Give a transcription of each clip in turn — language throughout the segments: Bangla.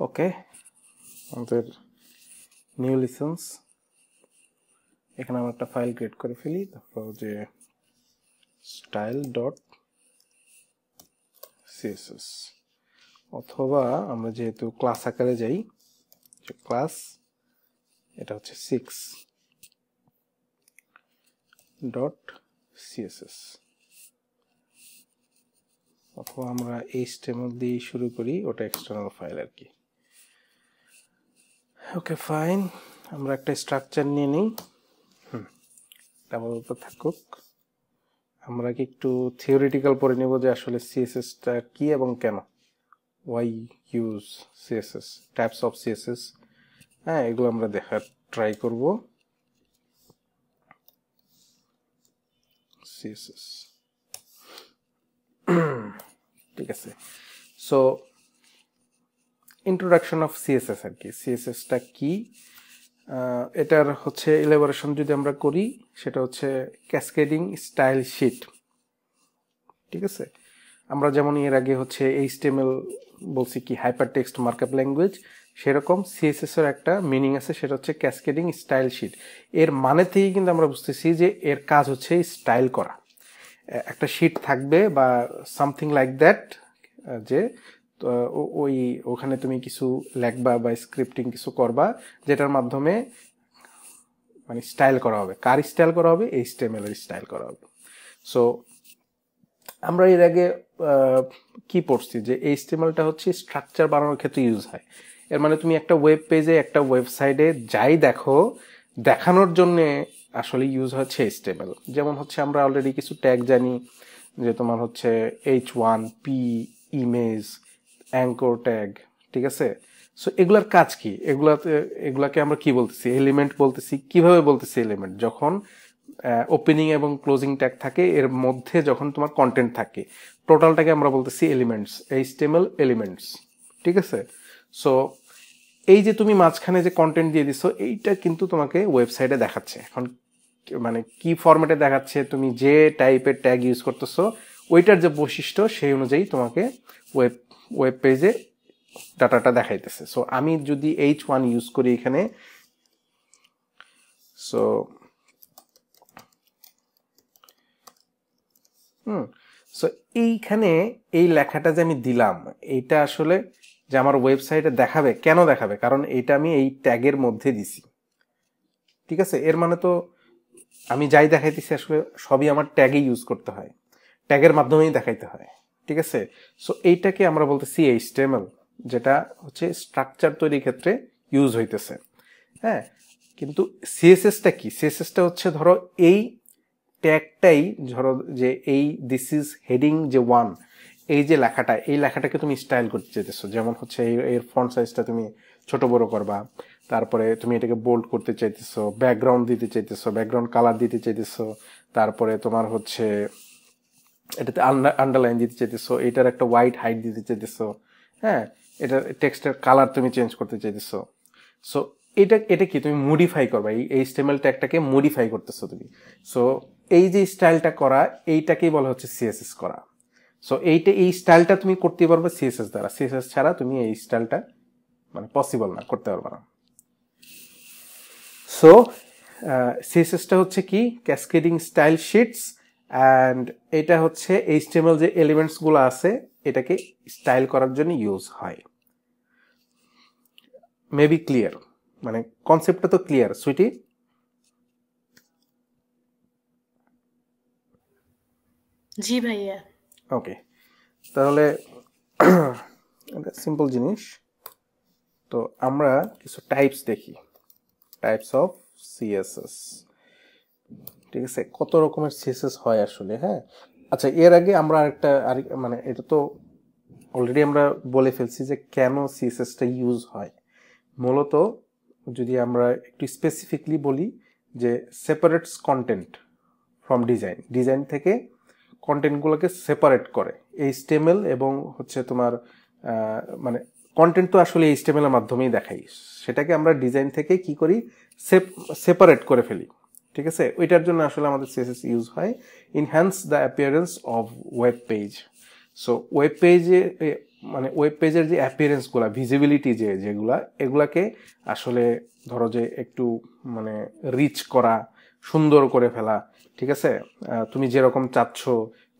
ওকে, আমাদের নিউ লিসেন্স, এখানে আমরা একটা ফাইল ক্রিয়েট করে ফেলি। তারপর যে style.css, অথবা আমরা যেহেতু ক্লাস আকারে যাই, যে ক্লাস এটা হচ্ছে 6.css, অথবা আমরা HTML দিয়ে শুরু করি, ওটা এক্সটার্নাল ফাইল আর কি। ওকে ফাইন, আমরা একটা স্ট্রাকচার নিয়ে নিই, আপাতত থাকুক। আমরা কি একটু থিওরিটিক্যাল পড়ে নেব যে আসলে সিএসএসটা কি এবং কেন, why use CSS, types of CSS, হ্যাঁ এগুলো আমরা দেখার ট্রাই করব। সিএসএস, ঠিক আছে। সো ইন্ট্রোডাকশন অফ সিএসএস আর কি, সিএসএসটা কি, এটার হচ্ছে ইলাবোরেশন যদি আমরা করি, সেটা হচ্ছে ক্যাসকেডিং স্টাইল শিট, ঠিক আছে। আমরা যেমন এর আগে হচ্ছে এইচটিএমএল বলছি কি হাইপার টেক্সট মার্কআপ ল্যাঙ্গুয়েজ, সেরকম সিএসএস এর একটা মিনিং আছে, সেটা হচ্ছে ক্যাসকেডিং স্টাইল শিট। এর মানে থেকেই কিন্তু আমরা বুঝতেছি যে এর কাজ হচ্ছে স্টাইল করা, একটা শিট থাকবে বা সামথিং লাইক দ্যাট, যে ওই ওখানে তুমি কিছু লেখবা বা স্ক্রিপ্টিং কিছু করবা, যেটার মাধ্যমে মানে স্টাইল করা হবে। কার স্টাইল করা হবে? এইচটিএমএল এর স্টাইল করা হবে। সো আমরা এর আগে কি পড়ছি যে এইচটিএমএলটা হচ্ছে স্ট্রাকচার বানানোর ক্ষেত্রে ইউজ হয়। এর মানে তুমি একটা ওয়েব পেজে, একটা ওয়েবসাইটে যাই দেখো, দেখানোর জন্য আসলে ইউজ হচ্ছে এইচটিএমএল। যেমন হচ্ছে আমরা অলরেডি কিছু ট্যাগ জানি, যে তোমার হচ্ছে H1P, ইমেজ, অ্যাঙ্কর ট্যাগ, ঠিক আছে। সো এগুলার কাজ কি? এগুলাকে আমরা কি বলতেছি? এলিমেন্ট বলতেছি। কিভাবে বলতেছি এলিমেন্ট? যখন ওপেনিং এবং ক্লোজিং ট্যাগ থাকে, এর মধ্যে যখন তোমার কন্টেন্ট থাকে, টোটালটাকে আমরা বলতেছি এলিমেন্টস, এইচটিএমএল এলিমেন্টস, ঠিক আছে। সো এই যে তুমি মাঝখানে যে কন্টেন্ট দিয়ে দিছো, এইটা কিন্তু তোমাকে ওয়েবসাইটে দেখাচ্ছে। এখন মানে কি ফরম্যাটে দেখাচ্ছে, তুমি যে টাইপের ট্যাগ ইউজ করতেছো, ওইটার যে বৈশিষ্ট্য সেই অনুযায়ী তোমাকে ওয়েব পেজে ডাটাটা দেখাইতেছে। সো আমি যদি H1 ইউজ করি এখানে, সো সো এইখানে এই লেখাটা যে আমি দিলাম, এইটা আসলে যে আমার ওয়েবসাইটে দেখাবে, কেন দেখাবে? কারণ এইটা আমি এই ট্যাগের মধ্যে দিছি, ঠিক আছে। এর মানে তো আমি যাই দেখাইতেছি আসলে সবই আমার ট্যাগে ইউজ করতে হয়, ট্যাগের মাধ্যমেই দেখাইতে হয়, ঠিক আছে। সো এইটাকে আমরা বলতেছি এইচটিএমএল, যেটা হচ্ছে স্ট্রাকচার তৈরির ক্ষেত্রে ইউজ হইতেছে, হ্যাঁ। কিন্তু সিএসএসটা কি? সিএসএসটা হচ্ছে ধরো এই ট্যাগটাই, ধরো যে এই দিস ইজ হেডিং যে 1, এই যে লেখাটা, এই লেখাটাকে তুমি স্টাইল করতে চাইতেছো। যেমন হচ্ছে এর ফন্ট সাইজটা তুমি ছোট বড় করবা, তারপরে তুমি এটাকে বোল্ড করতে চাইতেছো, ব্যাকগ্রাউন্ড দিতে চাইতেছো, ব্যাকগ্রাউন্ড কালার দিতে চাইতেছো, তারপরে তোমার হচ্ছে এটাতে আন্ডারলাইন দিতে চাইতেছো, এটার একটা হোয়াইট হাইট দিতে চাইতেছো, হ্যাঁ, এটার টেক্সটের কালার তুমি চেঞ্জ করতে চাইতেছো। সো এটা কি তুমি মডিফাই করবা, এই এইচটিএমএল ট্যাগটাকে মডিফাই করতেছো তুমি। সো এই যে স্টাইলটা করা, এইটাকেই বলা হচ্ছে সিএসএস করা। সো এই স্টাইলটা তুমি করতে পারবে সিএসএস দ্বারা, সিএসএস ছাড়া তুমি এই স্টাইলটা মানে পসিবল না, করতে পারবে না। সো সিএসএসটা হচ্ছে কি? ক্যাসকেডিং স্টাইল শিটস, অ্যান্ড এটা হচ্ছে এইচটিএমএল যে এলিমেন্টস গুলো আছে, এটাকে স্টাইল করার জন্য ইউজ হয়। Maybe clear? মানে কনসেপ্টটা তো ক্লিয়ার, সুইটি? জি ভাইয়া। ওকে, তাহলে এটা সিম্পল জিনিস। তো আমরা কিছু টাইপস দেখি, টাইপস অফ সিএসএস, ঠিক আছে। কত রকমের সিএসএস হয় আসলে, হ্যাঁ। আচ্ছা, এর আগে আমরা মানে এটা তো অলরেডি আমরা বলে ফেলছি যে কেন সিএসএসটা ইউজ হয়। মূলত যদি আমরা একটু স্পেসিফিকলি বলি, যে separates content from design, design থেকে কন্টেন্টগুলোকে সেপারেট করে। এইচটিএমএল এবং হচ্ছে তোমার মানে কন্টেন্ট তো আসলে এইচটিএমএল এর মাধ্যমেই দেখাই, সেটাকে আমরা ডিজাইন থেকে কি করি, সেপারেট করে ফেলি, ঠিক আছে। ওইটার জন্য আসলে আমাদের সিএসএস ইউজ হয়। Enhance the appearance of web page. So web পেজে মানে ওয়েব পেজের যে অ্যাপিয়ারেন্সগুলা, ভিজিবিলিটি যেগুলা, এগুলাকে আসলে ধরো যে একটু মানে রিচ করা, সুন্দর করে ফেলা, ঠিক আছে, তুমি যেরকম চাচ্ছ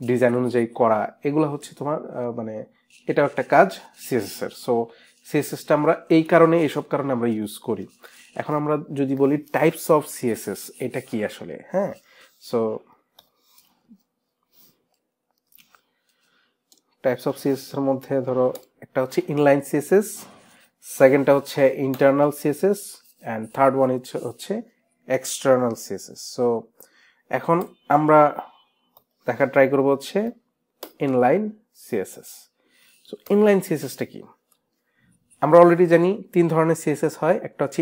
ডিজাইন অনুযায়ী করা, এগুলো হচ্ছে তোমার মানে এটাও একটা কাজ সিএসএস এর। সো সিএসএসটা আমরা এইসব কারণে আমরা ইউজ করি। এখন আমরা যদি বলি টাইপস অফ সিএসএস, এটা কি আসলে, হ্যাঁ। সো টাইপস অফ সিএসএস এর মধ্যে ধরো একটা হচ্ছে ইনলাইন সিএসএস, সেকেন্ডটা হচ্ছে internal CSS, and third one হচ্ছে এক্সটার্নাল সিএসএস। সো এখন আমরা দেখা ট্রাই করবো হচ্ছে ইনলাইন সিএসএস। সো ইনলাইন সিএসএসটা কি? আমরা অলরেডি জানি 3 ধরনের সিএসএস হয়। একটা হচ্ছে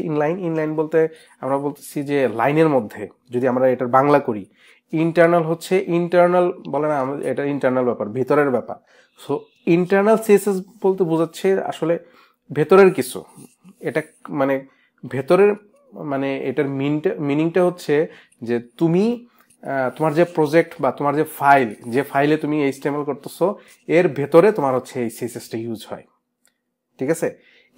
ইনলাইন বলতে আমরা বলতেছি যে লাইনের মধ্যে, যদি আমরা এটার বাংলা করি, ইন্টারনাল হচ্ছে ইন্টারনাল বলে না, এটা ইন্টারনাল ব্যাপার, ভেতরের ব্যাপার। সো ইন্টারনাল সিএসএস বলতে বোঝাচ্ছে আসলে ভেতরের কিছু, এটা মানে ভেতরের মানে এটার মিনিংটা হচ্ছে যে তুমি তোমার যে প্রজেক্ট বা তোমার যে ফাইলে তুমি এইচটিএমএল করতেছো, এর ভেতরে তোমার হচ্ছে এই সিএসএসটা ইউজ হয়, ঠিক আছে,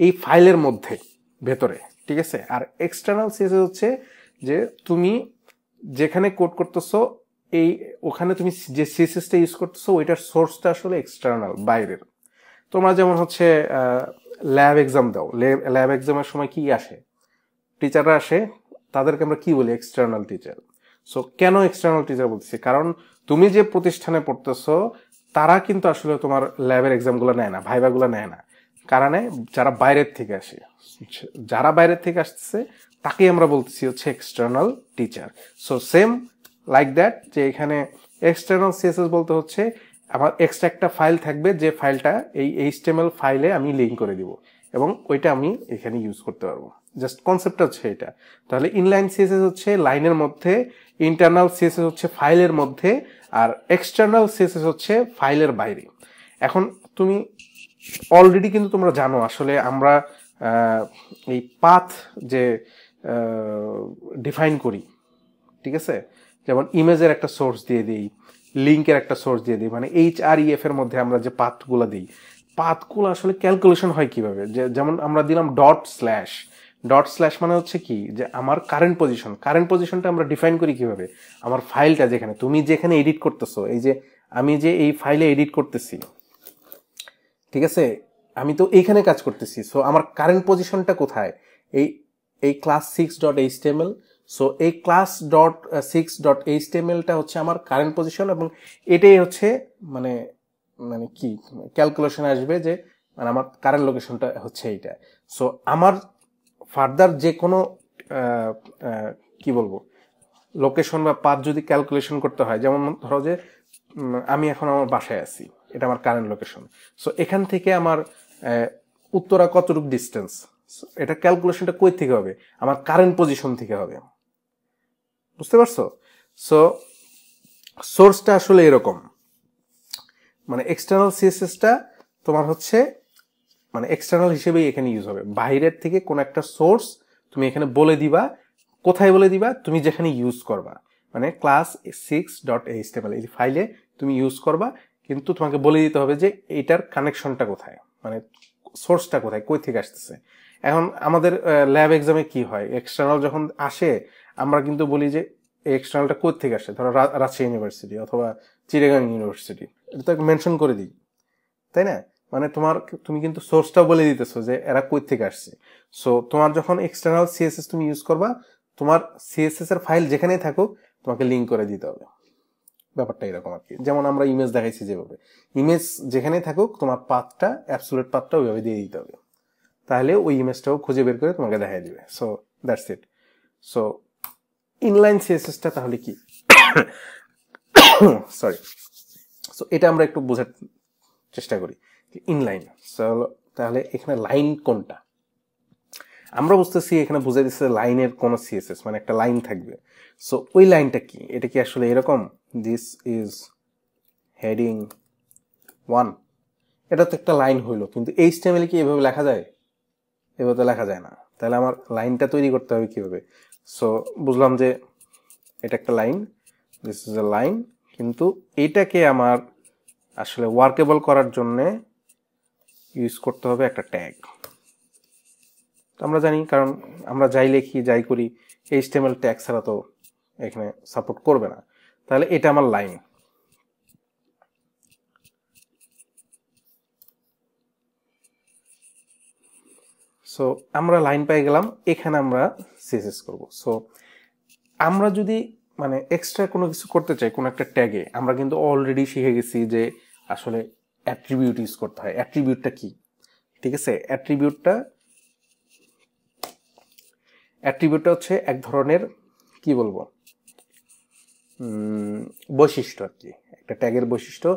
এই ফাইলের মধ্যে ভেতরে, ঠিক আছে। আর এক্সটার্নাল সিএসএস হচ্ছে যে তুমি যেখানে কোড করতেছো ওখানে তুমি যে সিএসএসটা ইউজ করতেছো ওইটার সোর্সটা আসলে এক্সটার্নাল, বাইরের। তোমরা যেমন হচ্ছে ল্যাব এক্সাম দাও, ল্যাব এক্সামের সময় কি আসে, টিচাররা আসে, তাদেরকে আমরা কি বলি, এক্সটার্নাল টিচার। সো কেন এক্সটার্নাল টিচার বলতেছি, কারণ তুমি যে প্রতিষ্ঠানে পড়তেছো তারা কিন্তু আসলে তোমার ল্যাবের এক্সামগুলো নেয় না, ভাইভাগুলো নেয় না, কারণে যারা বাইরের থেকে আসে, যারা বাইরের থেকে আসতেছে তাকেই আমরা বলতেছি হচ্ছে external teacher. So same like that, যে এখানে এক্সটার্নাল সিএসএস বলতে হচ্ছে আমার এক্সট্রা একটা ফাইল থাকবে, যে ফাইলটা এই এইচটিএমএল ফাইলে আমি লিঙ্ক করে দিব এবং ওইটা আমি এখানে ইউজ করতে পারবো। জাস্ট কনসেপ্টটা হচ্ছে এটা। তাহলে ইনলাইন সিএসএস হচ্ছে লাইনের মধ্যে, ইন্টারনাল সিএসএস হচ্ছে ফাইলের মধ্যে, আর এক্সটার্নাল সিএসএস হচ্ছে ফাইলের বাইরে। এখন তুমি অলরেডি কিন্তু তোমরা জানো আসলে আমরা এই পাথ যে ডিফাইন করি, ঠিক আছে, যেমন ইমেজের একটা সোর্স দিয়ে দিই, লিঙ্কের একটা সোর্স দিয়ে দিই, মানে HREF এর মধ্যে আমরা যে পাথগুলো দিই, পাথগুলো আসলে ক্যালকুলেশন হয় কিভাবে, যেমন আমরা দিলাম ডট স্ল্যাশ মানে হচ্ছে কি, যে আমার কারেন্ট পজিশনটা আমরা ডিফাইন করি কিভাবে, আমার ফাইলটা তুমি যেখানে এডিট করতেছো, এই যে আমি যে এই ফাইলে এডিট করতেছি, ঠিক আছে, আমি তো এইখানে কাজ করতেছি, সো আমার কারেন্ট পজিশনটা কোথায়, এই ক্লাস 6.html। সো এই class.6.htmlটা হচ্ছে আমার কারেন্ট পজিশন, এবং এটাই হচ্ছে মানে মানে কি ক্যালকুলেশন আসবে যে মানে আমার কারেন্ট লোকেশনটা হচ্ছে এইটা। সো আমার ফার্দার যে কোনো কি বলবো লোকেশন বা পাথ যদি ক্যালকুলেশন করতে হয়, যেমন ধরো যে আমি এখন আমার বাসায় আছি, এটা আমার কারেন্ট লোকেশন। সো এখান থেকে আমার উত্তরা কতটুকু ডিস্টেন্স, এটা ক্যালকুলেশনটা কই থেকে হবে, আমার কারেন্ট পজিশন থেকে হবে, বুঝতে পারছো? সো সোর্সটা আসলে এরকম, মানে এক্সটার্নাল সিএসএসটা তোমার হচ্ছে মানে এক্সটার্নাল হিসেবেই এখানে ইউজ হবে, বাইরের থেকে কোন একটা সোর্স তুমি এখানে বলে দিবা, কোথায় বলে দিবা, তুমি যেখানে ইউজ করবা, মানে ক্লাস 6.html এই ফাইলে তুমি ইউজ করবা, কিন্তু তোমাকে বলে দিতে হবে যে এটার কানেকশনটা কোথায়, মানে সোর্সটা কোথায়, কই থেকে আসতেছে। এখন আমাদের ল্যাব এক্সামে কি হয়, এক্সটার্নাল যখন আসে আমরা কিন্তু বলি যে এই এক্সটার্নালটা কোথা থেকে আসে, ধরো রাজশাহী ইউনিভার্সিটি অথবা চিটাগাং ইউনিভার্সিটি, এটা তো মেনশন করে দিই, তাই না? মানে তুমি কিন্তু সোর্সটাও বলে দিতেছো যে এরা কই থেকে আসছে। সো তোমার যখন এক্সটার্নাল সিএসএস তুমি ইউজ করবা, তোমার সিএসএস এর ফাইল যেখানেই থাকুক তোমাকে লিঙ্ক করে দিতে হবে, ব্যাপারটা এরকম আর কি। যেমন আমরা ইমেজ দেখাইছি, যেভাবে ইমেজ যেখানেই থাকুক তোমার পাথটা, অ্যাবসলিউট পাথটা ওইভাবে দিয়ে দিতে হবে, তাহলে ওই ইমেজটাও খুঁজে বের করে তোমাকে দেখাই দিবে। So that's it. So inline সিএসএসটা তাহলে কি, সরি, সো এটা আমরা একটু বোঝার চেষ্টা করি ইনলাইন। তাহলে এখানে লাইন কোনটা, আমরা বুঝতেছি এখানে বুঝাই দিচ্ছে লাইনের কোন সিএসএস, মানে একটা লাইন থাকবে। সো ওই লাইনটা কি, এটা কি আসলে এরকম, দিস ইজ হেডিং 1, এটা তো একটা লাইন হইলো, কিন্তু HTML কি এভাবে লেখা যায়? এভাবে লেখা যায় না। তাহলে আমার লাইনটা তৈরি করতে হবে কিভাবে? সো বুঝলাম যে এটা একটা line, this is a line, কিন্তু এটাকে আমার আসলে ওয়ার্কেবল করার জন্য ইউজ করতে হবে একটা ট্যাগ। আমরা জানি, কারণ আমরা যাই লিখি যাই করি HTML ট্যাগ ছাড়া তো এখানে সাপোর্ট করবে না। তাহলে এটা আমার লাইন। সো আমরা লাইন পেয়ে গেলাম, এখানে আমরা সিএসএস করব। সো আমরা যদি মানে এক্সট্রা কোনো কিছু করতে চাই কোনো একটা ট্যাগে, আমরা কিন্তু অলরেডি শিখে গেছি যে আসলে অ্যাট্রিবিউট ইউজ করতে হয়। অ্যাট্রিবিউটটা কি? ঠিক আছে, অ্যাট্রিবিউটটা হচ্ছে এক ধরনের কি বলবো বৈশিষ্ট্য আর কি, একটা ট্যাগের বৈশিষ্ট্য,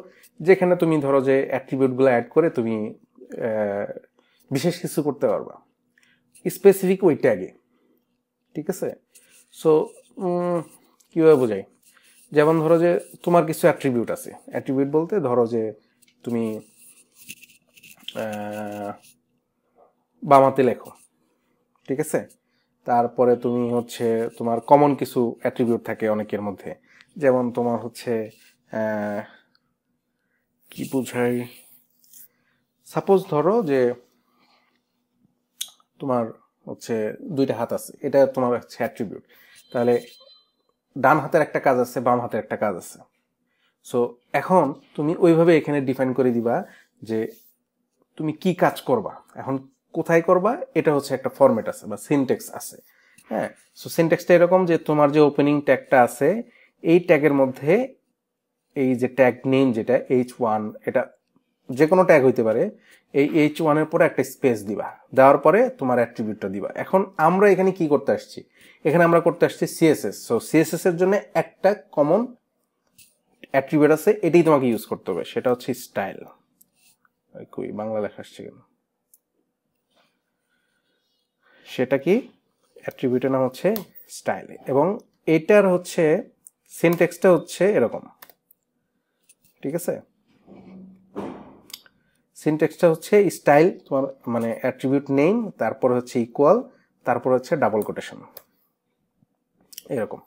যেখানে তুমি ধরো যে অ্যাট্রিবিউটগুলো অ্যাড করে তুমি বিশেষ কিছু করতে পারবা স্পেসিফিক ওই ট্যাগে। ঠিক আছে, সো কীভাবে বোঝাই, যেমন ধরো যে তোমার কিছু অ্যাট্রিবিউট আছে। অ্যাট্রিবিউট বলতে ধরো যে তুমি বামাতে লেখো, ঠিক আছে, তারপরে তুমি হচ্ছে তোমার কমন কিছু অ্যাট্রিবিউট থাকে অনেকের মধ্যে, যেমন তোমার হচ্ছে কি বোঝাই, সাপোজ ধরো যে তোমার হচ্ছে দুইটা হাত আছে, এটা তোমার হচ্ছে অ্যাট্রিবিউট। তাহলে ডান হাতের একটা কাজ আছে, বাম হাতের একটা কাজ আছে। সো এখন তুমি ওইভাবে এখানে ডিফাইন করে দিবা যে তুমি কি কাজ করবা, এখন কোথায় করবা, এটা হচ্ছে একটা ফরম্যাট আছে বা সিনটেক্স আছে। হ্যাঁ, সো সিনটেক্সটা এরকম যে তোমার যে ওপেনিং ট্যাগটা আছে, এই ট্যাগের মধ্যে এই যে ট্যাগ নেম যেটা H1, এটা যে কোনো ট্যাগ হইতে পারে, এই H1 এর পরে একটা স্পেস দিবা, দেওয়ার পরে তোমার অ্যাট্রিবিউটটা দিবা। এখন আমরা এখানে কি করতে আসছি, এখানে আমরা করতে আসছি সিএসএস। সো সিএসএস এর জন্য একটা কমন অ্যাট্রিবিউট আছে, এটাই তোমাকে ইউজ করতে হবে, সেটা হচ্ছে স্টাইল। কই বাংলা লেখা আসছে কেন, সেটা কি, অ্যাট্রিবিউটের নাম হচ্ছে স্টাইল, এবং এটার হচ্ছে সিনট্যাক্সটা হচ্ছে এরকম। ঠিক আছে, সিনট্যাক্সটা হচ্ছে স্টাইল, তোমার মানে অ্যাট্রিবিউট নেম, তারপর হচ্ছে ইকুয়াল, তারপর হচ্ছে ডাবল কোটেশন, এরকম।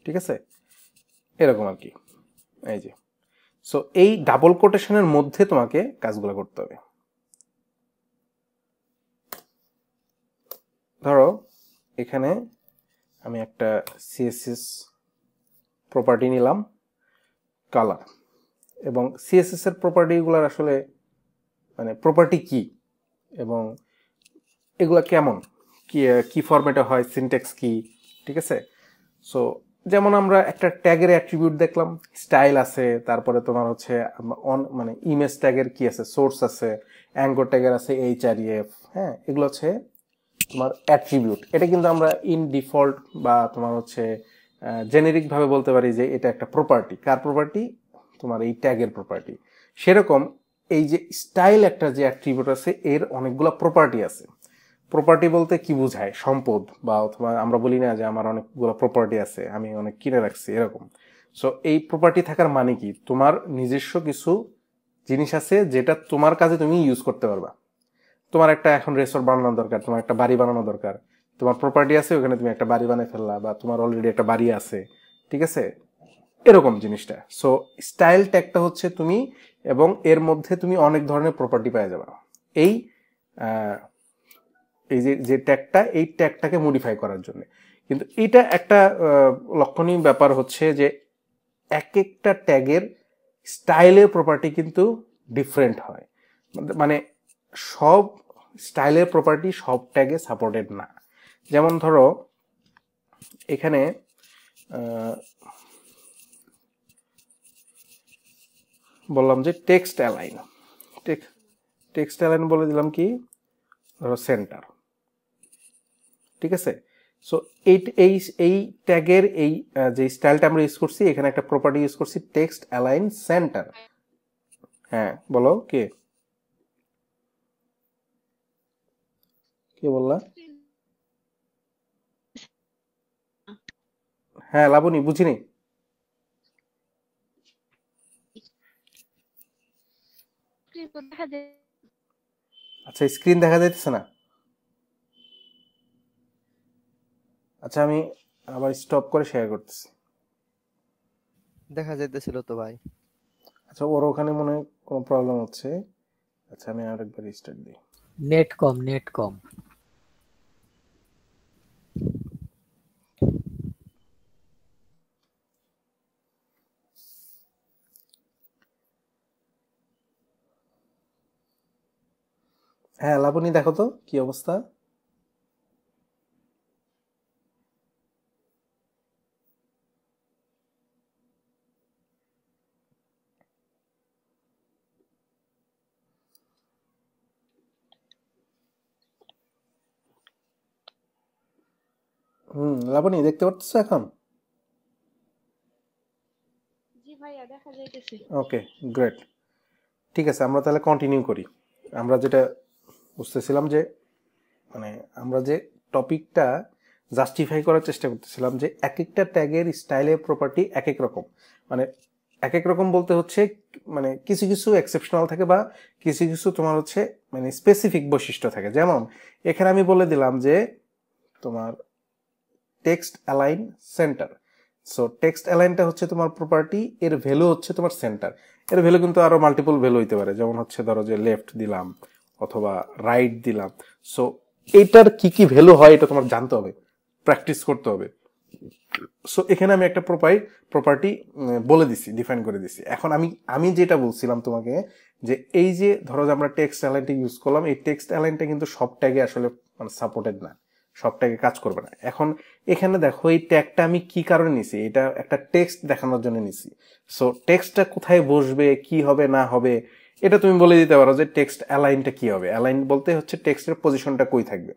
ঠিক আছে, এরকম আর কি, এই যে। সো এই ডাবল কোটেশনের মধ্যে তোমাকে কাজগুলো করতে হবে। ধরো এখানে আমি একটা সিএসএস প্রপার্টি নিলাম, কালার, এবং সিএসএস এর প্রপার্টিগুলোর আসলে মানে প্রপার্টি কি এবং এগুলা কেমন, কি কি ফরম্যাটে হয়, সিনট্যাক্স কি। ঠিক আছে, সো যেমন আমরা একটা ট্যাগের অ্যাট্রিবিউট দেখলাম, স্টাইল আছে, তারপরে তোমার হচ্ছে মানে ইমেজ ট্যাগের কি আছে, সোর্স আছে, অ্যাঙ্কর ট্যাগের আছে HREF। হ্যাঁ, এগুলো হচ্ছে তোমার অ্যাট্রিবিউট। এটা কিন্তু আমরা ইন ডিফল্ট বা তোমার হচ্ছে জেনেরিক ভাবে বলতে পারি যে এটা একটা প্রপার্টি। কার প্রপার্টি? তোমার এই ট্যাগের প্রপার্টি। সেরকম এই যে স্টাইল একটা যে অ্যাট্রিবিউট আছে, এর অনেকগুলো প্রপার্টি আছে। প্রপার্টি বলতে কি বোঝায়, সম্পদ, বা অথবা আমরা বলি না যে আমার অনেকগুলো প্রপার্টি আছে, আমি অনেক কিনে রাখছি, এরকম। সো এই প্রপার্টি থাকার মানে কি, তোমার নিজস্ব কিছু জিনিস আছে যেটা তোমার কাজে তুমি ইউজ করতে পারবা। তোমার একটা এখন রেসর্ট বানানো দরকার, তোমার একটা বাড়ি বানানো দরকার, তোমার প্রপার্টি আছে, ওখানে তুমি একটা বাড়ি বানিয়ে ফেললা, বা তোমার অলরেডি একটা বাড়ি আছে। ঠিক আছে, এরকম জিনিসটা। সো স্টাইল ট্যাগটা হচ্ছে তুমি, এবং এর মধ্যে তুমি অনেক ধরনের প্রপার্টি পেয়ে যাবে এই এই যে ট্যাগটা, এই ট্যাগটাকে মডিফাই করার জন্য। কিন্তু এটা একটা লক্ষণীয় ব্যাপার হচ্ছে যে এক একটা ট্যাগের স্টাইলের প্রপার্টি কিন্তু ডিফারেন্ট হয়। মানে সব স্টাইলের প্রপার্টি সব ট্যাগে সাপোর্টেড না। যেমন ধরো এখানে বললাম যে টেক্সট অ্যালাইন, টেক্সট অ্যালাইন বলে দিলাম কি, ধরো সেন্টার। ঠিক আছে, সো এই ট্যাগের এই যে স্টাইলটা আমরা ইউজ করছি, এখানে একটা প্রপার্টি ইউজ করছি টেক্সট অ্যালাইন সেন্টার। হ্যাঁ বলো, কে কে বললা? হ্যাঁ লাবণী, বুঝিনি। আচ্ছা, স্ক্রিন দেখা যাইতেছে না? আচ্ছা, আমি আবার স্টপ করে শেয়ার করতেছি। দেখা যাইতেছিল তো ভাই। আচ্ছা, ওর ওখানে মনে হয় কোনো প্রবলেম হচ্ছে। আচ্ছা, আমি আরেকবার রিস্টার্ট দিই। নেট কম। হ্যাঁ লাবণী, দেখো তো কি অবস্থা। লাবণী দেখতে পাচ্ছ এখন? জি ভাইয়া, দেখা যাইতেছে। ওকে, গ্রেট। ঠিক আছে, আমরা তাহলে কন্টিনিউ করি। আমরা যেটা বুঝতেছিলাম যে মানে আমরা যে টপিকটা জাস্টিফাই করার চেষ্টা করতেছিলাম যে এক একটা ট্যাগের স্টাইলের প্রপার্টি এক এক রকম, মানে এক এক রকম বলতে হচ্ছে মানে কিছু কিছু এক্সেপশনাল থাকে বা কিছু কিছু তোমার হচ্ছে মানে স্পেসিফিক বৈশিষ্ট্য থাকে। যেমন এখানে আমি বলে দিলাম যে তোমার text align center. So text অ্যালাইনটা হচ্ছে তোমার প্রপার্টি, এর ভ্যালু হচ্ছে তোমার সেন্টার। এর ভ্যালু কিন্তু আরো মাল্টিপল ভ্যালু হইতে পারে, যেমন হচ্ছে ধরো যে লেফট দিলাম অথবা রাইট দিলাম। সো এইটার কি কি ভ্যালু হয় এটা তোমার জানতে হবে, প্র্যাকটিস করতে হবে। সো এখানে আমি একটা প্রপার্টি বলে দিছি, ডিফাইন করে দিছি। এখন আমি যেটা বলছিলাম তোমাকে যে এই যে ধরো যে আমরা টেক্সট অ্যালাইনটা ইউজ করলাম, এই টেক্সট অ্যালাইনটা কিন্তু সব ট্যাগে আসলে মানে সাপোর্টেড না, সব ট্যাগে কাজ করবে না। এখন এখানে দেখো এই ট্যাগটা আমি কি কারণে নিছি, এটা একটা টেক্সট দেখানোর জন্য নিছি। সো টেক্সটটা কোথায় বসবে, কি হবে না হবে, এটা তুমি বলে দিতে পারো যে টেক্সট অ্যালাইনটা কি হবে। অ্যালাইন বলতে হচ্ছে টেক্সটের পজিশনটা কই থাকবে।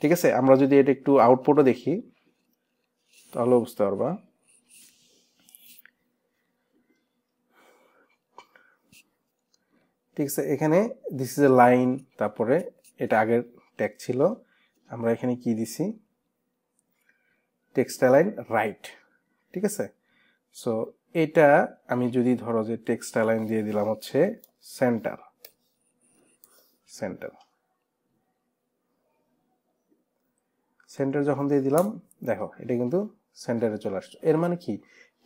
ঠিক আছে, আমরা যদি এটা একটু আউটপুটও দেখি তাহলে বুঝতে পারবা। ঠিক আছে, এখানে দিস ইজ এ লাইন, তারপরে এটা আগের ট্যাগ ছিল, আমরা এখানে কি দিছি টেক্সট অ্যালাইন রাইট। ঠিক আছে, সো এটা আমি যদি ধরো যে টেক্সট অ্যালাইন দিয়ে দিলাম হচ্ছে সেন্টার। সেন্টার যখন দিয়ে দিলাম দেখো এটা কিন্তু সেন্টারে চলে আসছে। এর মানে কি,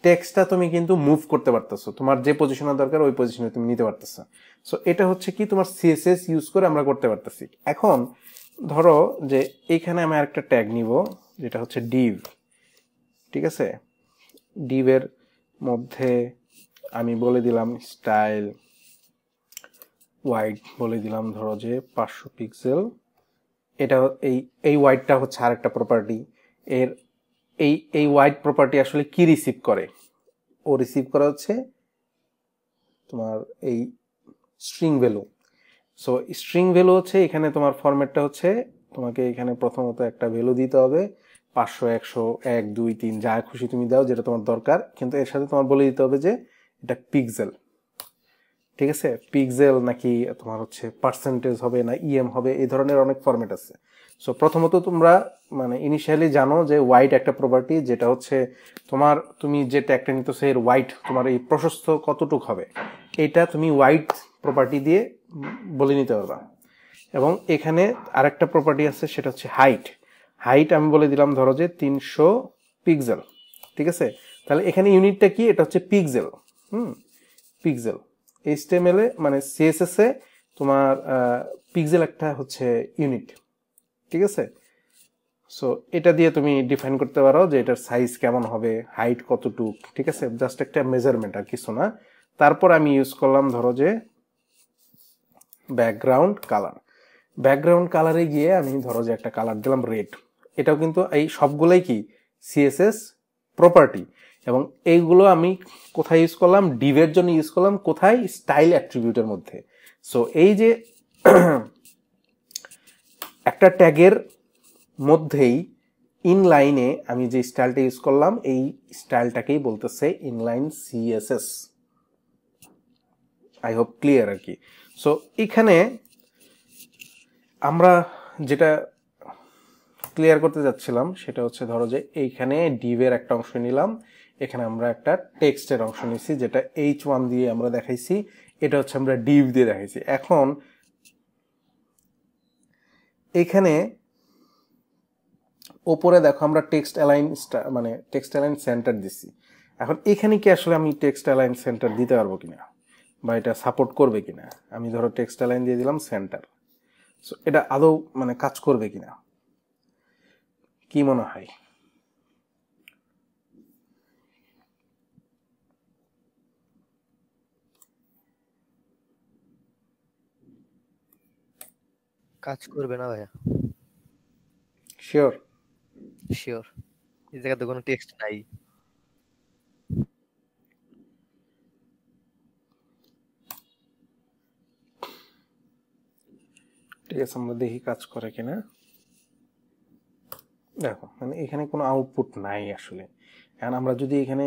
টেক্সটটা তুমি কিন্তু মুভ করতে পারতেছো, তোমার যে পজিশনে দরকার ওই পজিশনে তুমি নিতে পারতেছো। সো এটা হচ্ছে কি তোমার সিএসএস ইউজ করে আমরা করতে পারতেছি। এখন ধরো যে এইখানে আমি আরেকটা ট্যাগ নিব যেটা হচ্ছে ডিভ। ঠিক আছে, ডিভের মধ্যে আমি বলে দিলাম স্টাইল ওয়াইড, বলে দিলাম ধরো যে 500 পিক্সেল। এটা এই ওয়াইডটা হচ্ছে আরেকটা প্রপার্টি। এর এই ওয়াইড প্রপার্টি আসলে কি রিসিভ করে, ও রিসিভ করা হচ্ছে তোমার এই string value. So string value হচ্ছে এখানে তোমার ফরম্যাটটা হচ্ছে তোমাকে এখানে প্রথমত একটা ভ্যালু দিতে হবে, 500 100 1 2 3 যা খুশি তুমি দাও যেটা তোমার দরকার, কিন্তু এর সাথে তোমার বলে দিতে হবে যে এটা পিক্সেল। ঠিক আছে, পিক্সেল নাকি তোমার হচ্ছে পার্সেন্টেজ হবে না ইএম হবে, এই ধরনের অনেক ফরম্যাট আছে। সো প্রথমত তোমরা মানে ইনিশিয়ালি জানো যে ওয়াইড একটা প্রপার্টি, যেটা হচ্ছে তোমার তুমি যে ট্যাগটা নিতেছো এর ওয়াইড তোমার এই প্রশস্ত কতটুক হবে, এটা তুমি ওয়াইড প্রপার্টি দিয়ে বলে নিতে পারবা। এবং এখানে আরেকটা প্রপার্টি আছে সেটা হচ্ছে হাইট আমি বলে দিলাম ধরো যে 300 পিক্সেল। ঠিক আছে, তাহলে এখানে ইউনিটটা কি, এটা হচ্ছে পিক্সেল। পিক্সেল এইচটিএমএল এ মানে সিএসএস এ তোমার পিক্সেল একটা হচ্ছে ইউনিট। ঠিক আছে, সো এটা দিয়ে তুমি ডিফাইন করতে পারো যে এটার সাইজ কেমন হবে, হাইট কতটুক। ঠিক আছে, জাস্ট একটা মেজারমেন্ট আর কিছু না। তারপর আমি ইউজ করলাম ধরো যে ব্যাকগ্রাউন্ড কালারে গিয়ে আমি ধরো যে একটা কালার দিলাম রেড। এটাও কিন্তু এই সবগুলোই কি সিএসএস প্রপার্টি, এবং এইগুলো আমি কোথায় ইউজ করলাম, ডিভের জন্য ইউজ করলাম, কোথায় স্টাইল অ্যাট্রিবিউটের মধ্যে। সো এই যে একটা ট্যাগের মধ্যেই ইনলাইনে আমি যে স্টাইলটা ইউজ করলাম এই স্টাইলটাকেই বলতেছে inline CSS. I hope clear আর কি। সো এখানে আমরা যেটা ক্লিয়ার করতে যাচ্ছিলাম সেটা হচ্ছে ধরো যে এইখানে ডিভের একটা অংশ নিলাম, এখানে আমরা একটা টেক্সটের অংশ নিছি যেটা H1 দিয়ে আমরা দেখাইছি, এটা হচ্ছে আমরা ডিভ দিয়ে দেখাইছি। এখন এখানে ওপরে দেখো আমরা টেক্সট অ্যালাইন সেন্টার দিছি। এখন এখানে কি আসলে আমি টেক্সট অ্যালাইন সেন্টার দিতে পারবো কিনা, বা এটা সাপোর্ট করবে কিনা। আমি ধরো টেক্সট অ্যালাইন দিয়ে দিলাম সেন্টার। সো এটা আদৌ মানে কাজ করবে কিনা, কি মনে হয়? কাজ করবে না ভাইয়া, শিওর? শিওর। এই জায়গাতে কোনো টেক্সট নাই। ঠিক আছে, আমরা দেখি কাজ করে কিনা। দেখো মানে এখানে কোনো আউটপুট নাই আসলে। এখন আমরা যদি এখানে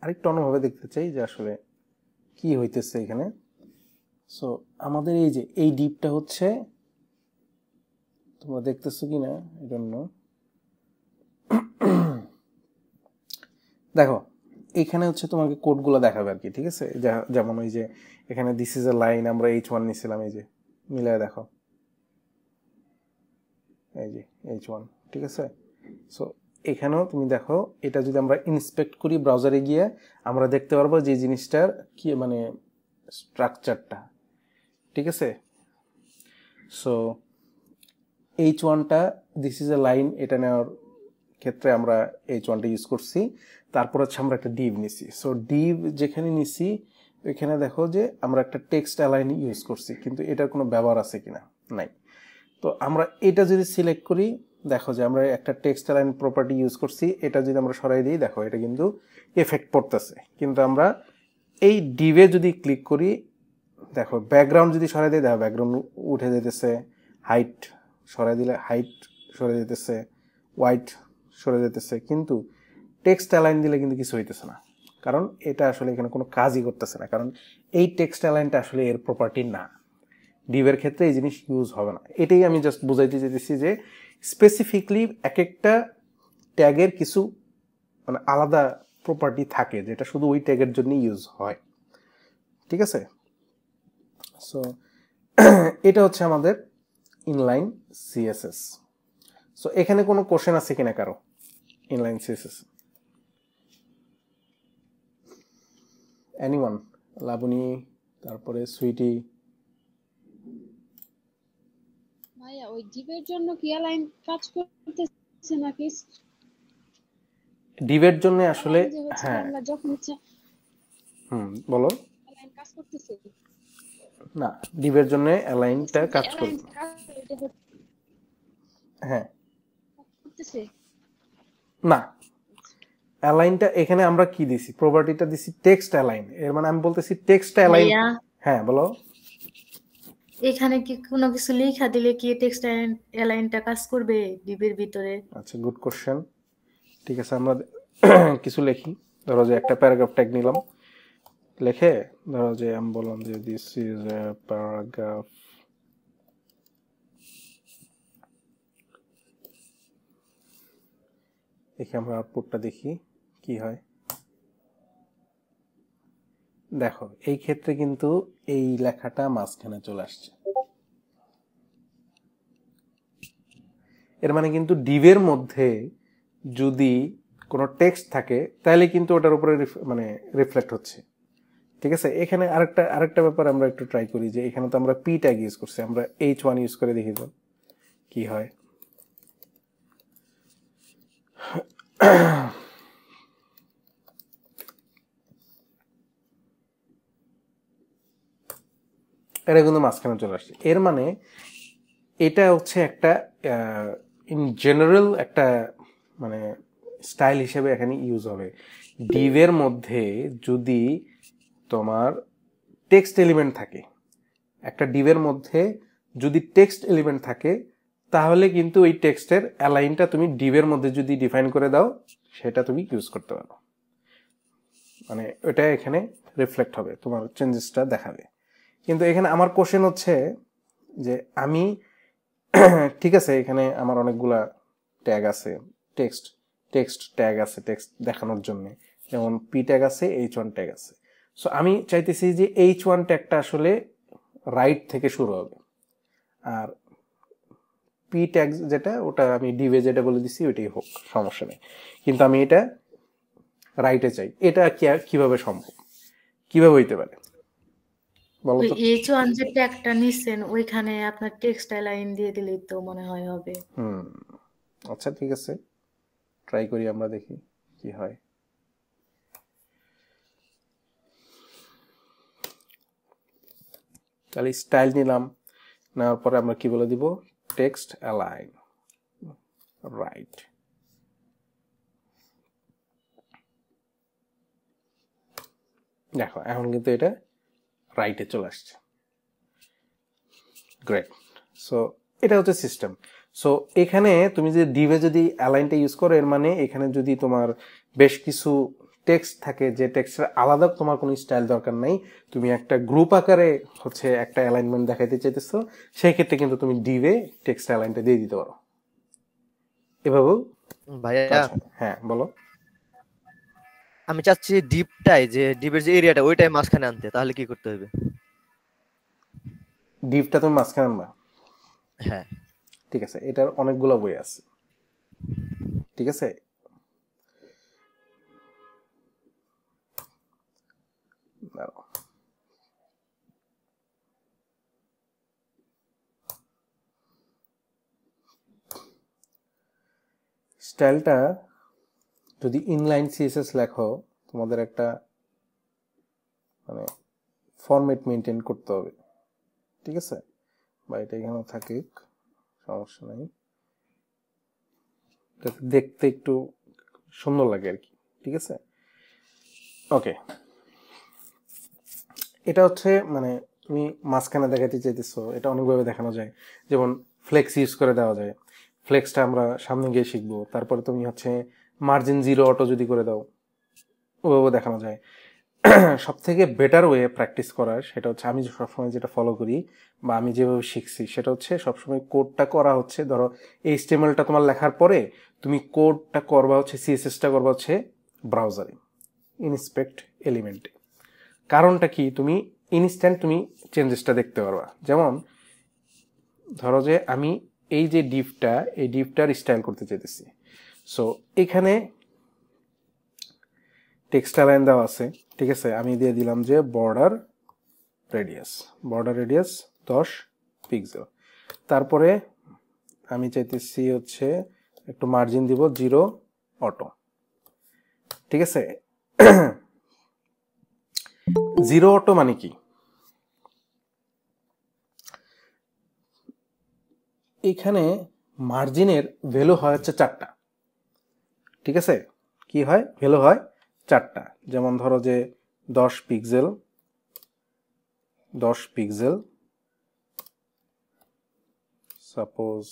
আরেকটু অন্যভাবে দেখতে চাই যে আসলে কি হইতেছে এখানে। সো আমাদের এই যে এই ডিপটা হচ্ছে, তোমরা দেখতেছো কিনা এই জন্য, দেখো এখানে হচ্ছে তোমাকে কোডগুলো দেখাবে আর কি। ঠিক আছে, যেমন ওই যে এখানে দিস ইজ এ লাইন, আমরা H1 নিছিলাম, এই যে মিলায় দেখো, এই যে H1। ঠিক আছে, সো এখানেও তুমি দেখো, এটা যদি আমরা ইন্সপেক্ট করি ব্রাউজারে গিয়ে, আমরা দেখতে পারবো যে জিনিসটার কি মানে স্ট্রাকচারটা। ঠিক আছে, সো H1টা দিস ইজ এ লাইন, এটা নেওয়ার ক্ষেত্রে আমরা H1টা ইউজ করছি। তারপর হচ্ছে আমরা একটা ডিভ নিছি। সো ডিভ যেখানে নিছি ওইখানে দেখো যে আমরা একটা টেক্সট অ্যালাইন ইউজ করছি, কিন্তু এটার কোনো ব্যবহার আছে কিনা, নাই। তো আমরা এটা যদি সিলেক্ট করি, দেখো যে আমরা একটা টেক্সট অ্যালাইন প্রপার্টি ইউজ করছি, এটা যদি আমরা সরাই দিই, দেখো এটা কিন্তু এফেক্ট পড়তেছে। কিন্তু আমরা এই ডিভে যদি ক্লিক করি, দেখো ব্যাকগ্রাউন্ড যদি সরাই দিই, দেখো ব্যাকগ্রাউন্ড উঠে যেতেছে, হাইট সরাই দিলে হাইট সরে যেতেছে, হোয়াইট সরে যেতেছে, কিন্তু টেক্সট অ্যালাইন দিলে কিন্তু কিছু হইতেছে না। কারণ এটা আসলে এখানে কোনো কাজই করতেছে না, কারণ এই টেক্সট অ্যালাইনটা আসলে এর প্রপার্টি না। ডিভের ক্ষেত্রে এই জিনিস ইউজ হবে না। এটাই আমি জাস্ট বুঝাইতে চাইতেছি যে স্পেসিফিকলি এক একটা ট্যাগের কিছু মানে আলাদা প্রপার্টি থাকে, যেটা শুধু ওই ট্যাগের জন্য ইউজ হয়। ঠিক আছে, সো এটা হচ্ছে আমাদের ইনলাইন সিএসএস। সো এখানে কোনো কোশ্চেন আছে কিনা কারো ইনলাইন সিএসএস? এনিওয়ান? লাবণী, তারপরে সুইটি। ভাইয়া ওই ডিভের জন্য কি অ্যালাইন কাজ করতেছে নাকি? ডিভের জন্য আসলে যে হচ্ছে হ্যাঁ, আমরা যখন ইচ্ছা বলো। অ্যালাইন কাজ করতেছে না, ডিভের জন্য অ্যালাইনটা কাজ করবে। হ্যাঁ, করতেছে না, অ্যালাইনটা এখানে আমরা কি দিছি, প্রপার্টিটা দিছি টেক্সট অ্যালাইন। এর মানে আমি বলতেছি টেক্সট অ্যালাইন। হ্যাঁ বলো। এখানে কি কোনো কিছু লেখা দিলে কি টেক্সট অ্যালাইনটা কাজ করবে ডিবের ভিতরে? আচ্ছা, গুড কোশ্চেন। ঠিক আছে, আমরা কিছু লিখি। ধরো যে একটা প্যারাগ্রাফ ট্যাগ নিলাম, লিখে ধরো যে আমি বললাম যে দিস ইজ এ প্যারাগ্রাফ, দেখি আমরা আউটপুটটা দেখি কি হয়। দেখো এই ক্ষেত্রে কিন্তু এই লেখাটা মাঝখানে চলে আসছে। এর মানে কিন্তু ডিভের মধ্যে যদি কোনো টেক্সট থাকে তাহলে কিন্তু ওটার উপরে মানে রিফ্লেক্ট হচ্ছে। ঠিক আছে, এখানে আরেকটা ব্যাপার আমরা একটু ট্রাই করি, যে এখানে তো আমরা পি ট্যাগ ইউজ করছি, আমরা H1 ইউজ করে দেখি তো কি হয়। এটা কিন্তু মাঝখানে চলে আসছে। এর মানে এটা হচ্ছে একটা ইন জেনারেল একটা মানে স্টাইল হিসেবে এখানে ইউজ হবে। ডিভের মধ্যে যদি তোমার টেক্সট এলিমেন্ট থাকে, একটা ডিভের মধ্যে যদি টেক্সট এলিমেন্ট থাকে, তাহলে কিন্তু ওই টেক্সটের অ্যালাইনটা তুমি ডিভের মধ্যে যদি ডিফাইন করে দাও, সেটা তুমি ইউজ করতে পারো। মানে ওটা এখানে রিফ্লেক্ট হবে, তোমার চেঞ্জেসটা দেখাবে। কিন্তু এখানে আমার কোশ্চেন হচ্ছে যে আমি ঠিক আছে, এখানে আমার অনেকগুলা ট্যাগ আছে, টেক্সট ট্যাগ আছে টেক্সট দেখানোর জন্য, যেমন পি ট্যাগ আছে, H1 ট্যাগ আছে। সো আমি চাইতেছি যে H1 ট্যাগটা আসলে রাইট থেকে শুরু হবে, আর পি ট্যাগ যেটা ওটা আমি ডিভে যেটা বলে দিছি ওইটাই হোক, সমস্যা নেই। কিন্তু আমি এটা রাইটে চাই। এটা কিভাবে সম্ভব, কিভাবে হইতে পারে? বলো ওই তো। H1 যে ট্যাগটা নিচ্ছেন ওইখানে আপনার টেক্সট অ্যালাইন দিয়ে দিলেই তো মনে হয় হবে। আচ্ছা ঠিক আছে, ট্রাই করি আমরা, দেখি কি হয়। তাহলে স্টাইল নিলাম, নেওয়ার পরে আমরা কি বলে দিব, টেক্সট অ্যালাইন রাইট। দেখো এখন কিন্তু এটা রাইটে চলে আসছে। গ্রেট। সো এটা হচ্ছে সিস্টেম। সো এখানে তুমি যদি ডিভে যদি অ্যালাইনটা ইউজ করো, এর মানে এখানে যদি তোমার বেশ কিছু টেক্সট থাকে যে টেক্সটের আলাদা তোমার কোনো স্টাইল দরকার নাই, তুমি একটা গ্রুপ আকারে হচ্ছে একটা অ্যালাইনমেন্ট দেখাইতে চাইতেছো, সেই ক্ষেত্রে কিন্তু তুমি ডিভে টেক্সট অ্যালাইনটা দিয়ে দিতে পারো। এভাবেও ভাইয়া কাজ হয়। হ্যাঁ বলো। আমি চাচ্ছি ডিপটাই, যে ডিপের যে এরিয়াটা ওইটাই মাঝখানে আনতে, তাহলে কি করতে হবে? ডিভটা তুমি মাঝখানে আনবা? হ্যাঁ। ঠিক আছে, এটার অনেকগুলো বই আছে। ঠিক আছে, দাঁড়াও। স্টাইলটা যদি ইনলাইন সিএসএস লেখো, তোমাদের একটা মানে ফরম্যাট মেনটেন করতে হবে। ঠিক আছে, বা এটা এখানে থাকে, সমস্যা নাই, দেখতে একটু সুন্দর লাগে আর কি। ঠিক আছে, ওকে। এটা হচ্ছে মানে তুমি মাঝখানে দেখাতে চাইতেছো, এটা অনেকভাবে দেখানো যায়। যেমন ফ্লেক্স ইউজ করে দেওয়া যায়, ফ্লেক্সটা আমরা সামনে গিয়ে শিখবো। তারপরে তুমি হচ্ছে মার্জিন 0 অটো যদি করে দাও, ওভাবে দেখানো যায়। সব থেকে বেটার ওয়ে প্র্যাকটিস করার সেটা হচ্ছে, আমি সবসময় যেটা ফলো করি বা আমি যেভাবে শিখছি সেটা হচ্ছে, সবসময় কোডটা করা হচ্ছে, ধরো HTML-টা তোমার লেখার পরে তুমি কোডটা করবা হচ্ছে, সিএসএসটা করবা হচ্ছে ব্রাউজারে, ইনস্পেক্ট এলিমেন্টে। কারণটা কি, তুমি ইনস্ট্যান্ট তুমি চেঞ্জেসটা দেখতে পারবা। যেমন ধরো যে আমি এই যে ডিভটা, এই ডিভটার স্টাইল করতে চাইতেছি। সো এখানে টেক্সট অ্যালাইন দেওয়া আছে। ঠিক আছে, আমি দিয়ে দিলাম যে বর্ডার রেডিয়াস 10 পিক্সেল। তারপরে আমি চাইতেছি হচ্ছে একটু মার্জিন দিব 0 অটো। ঠিক আছে, 0 অটো মানে কি, এখানে মার্জিনের ভ্যালু হয় হচ্ছে 4টা। ঠিক আছে, কি হয়, ভ্যালু হয় 4টা। যেমন ধরো যে 10 পিক্সেল, সাপোজ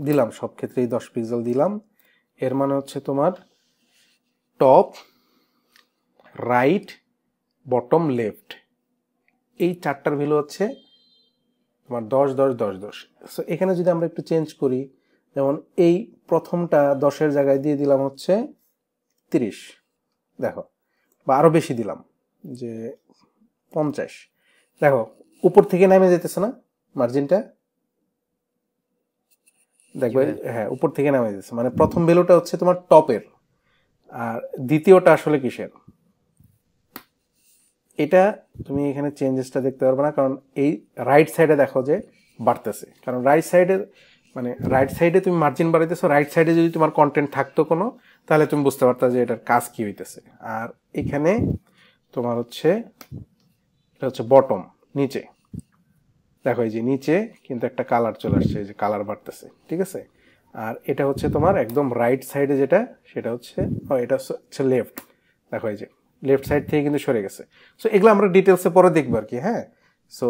দিলাম, সব ক্ষেত্রেই 10 পিক্সেল দিলাম। এর মানে হচ্ছে তোমার টপ, রাইট, বটম, লেফট, এই 4টার ভ্যালু হচ্ছে তোমার 10 10 10 10। সো এখানে যদি আমরা একটু চেঞ্জ করি, যেমন এই প্রথমটা 10-এর জায়গায় দিয়ে দিলাম হচ্ছে 30, দেখো, বা আরো বেশি দিলাম যে 50, দেখো উপর থেকে নামে যেতেছে না মার্জিনটা, দেখবে, হ্যাঁ উপর থেকে নামে যেতেছে। মানে প্রথম ভ্যালুটা হচ্ছে তোমার টপের, আর দ্বিতীয়টা আসলে কিসের, এটা তুমি এখানে চেঞ্জেসটা দেখতে পারবে না, কারণ এই রাইট সাইডে দেখো যে বাড়তেছে, কারণ রাইট সাইডে তুমি মার্জিন বাড়াইতেছো। রাইট সাইডে যদি তোমার কন্টেন্ট থাকতো কোনো, তাহলে তুমি বুঝতে পারতা যে এটার কাজ কি হইতেছে। আর এখানে তোমার হচ্ছে এটা হচ্ছে বটম, নিচে, দেখো এই যে নিচে কিন্তু একটা কালার চলে আসছে, এই যে কালার বাড়তেছে। ঠিক আছে, আর এটা হচ্ছে তোমার একদম রাইট সাইডে যেটা, সেটা হচ্ছে এটা হচ্ছে লেফট, দেখো এই যে লেফট সাইড থেকে কিন্তু সরে গেছে। সো এগুলো আমরা ডিটেলসে পরে দেখবো আর কি। হ্যাঁ, সো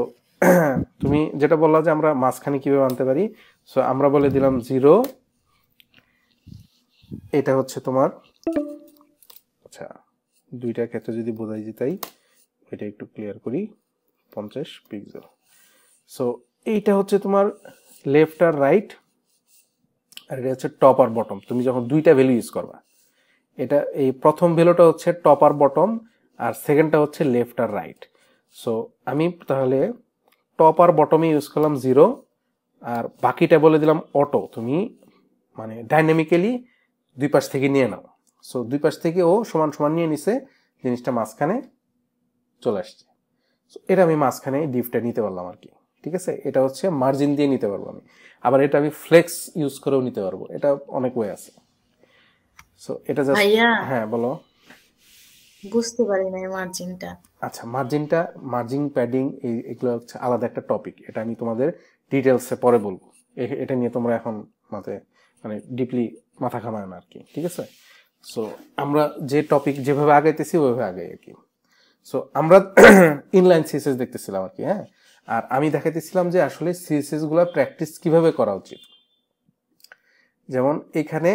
তুমি যেটা বললা যে আমরা মাঝখানে কিভাবে আনতে পারি, সো আমরা বলে দিলাম 0, এটা হচ্ছে তোমার, আচ্ছা দুইটার ক্ষেত্রে যদি বোঝাই যে তাই, এটা একটু ক্লিয়ার করি, 50 পিক্সেল। সো এইটা হচ্ছে তোমার লেফট আর রাইট, আর এটা হচ্ছে টপ আর বটম। তুমি যখন দুইটা ভ্যালু ইউজ করবা, এটা এই প্রথম ভ্যালুটা হচ্ছে টপ আর বটম, আর সেকেন্ডটা হচ্ছে লেফট আর রাইট। সো আমি তাহলে টপ আর বটমে ইউজ করলাম 0, আর বাকিটা বলে দিলাম অটো। তুমি মানে ডাইনামিক্যালি দুই পাশ থেকে নিয়ে নাও। সো দুই পাশ থেকে ও সমান সমান নিয়ে নিছে, জিনিসটা মাঝখানে চলে আসছে। So, এটা আমি মাঝখানে ডিপটা নিতে পারলাম আর কি, ঠিক আছে। এটা হচ্ছে মার্জিন দিয়ে নিতে পারবো আমি, আবার এটা আমি ফ্লেক্স ইউজ করেও নিতে পারবো, এটা অনেক ওয়ে আছে। সো এটা জাস্ট, ভাইয়া হ্যাঁ বলো। বুঝতে পারি না মার্জিনটা। আচ্ছা, মার্জিন প্যাডিং এগুলো হচ্ছে আলাদা একটা টপিক, এটা আমি তোমাদের ডিটেলসে পরে বলবো। এটা নিয়ে তোমরা এখন মানে ডিপলি মাথা ঘামায় না আর কি, ঠিক আছে। সো আমরা যে টপিক যেভাবে আগাইতেছি ওইভাবে আগাই আর কি। সো আমরা ইনলাইন সিএসএস দেখতেছিলাম আর কি, হ্যাঁ। আর আমি দেখাইতেছিলাম যে আসলে সিএসএস গুলা প্র্যাকটিস কিভাবে করা উচিত। যেমন এখানে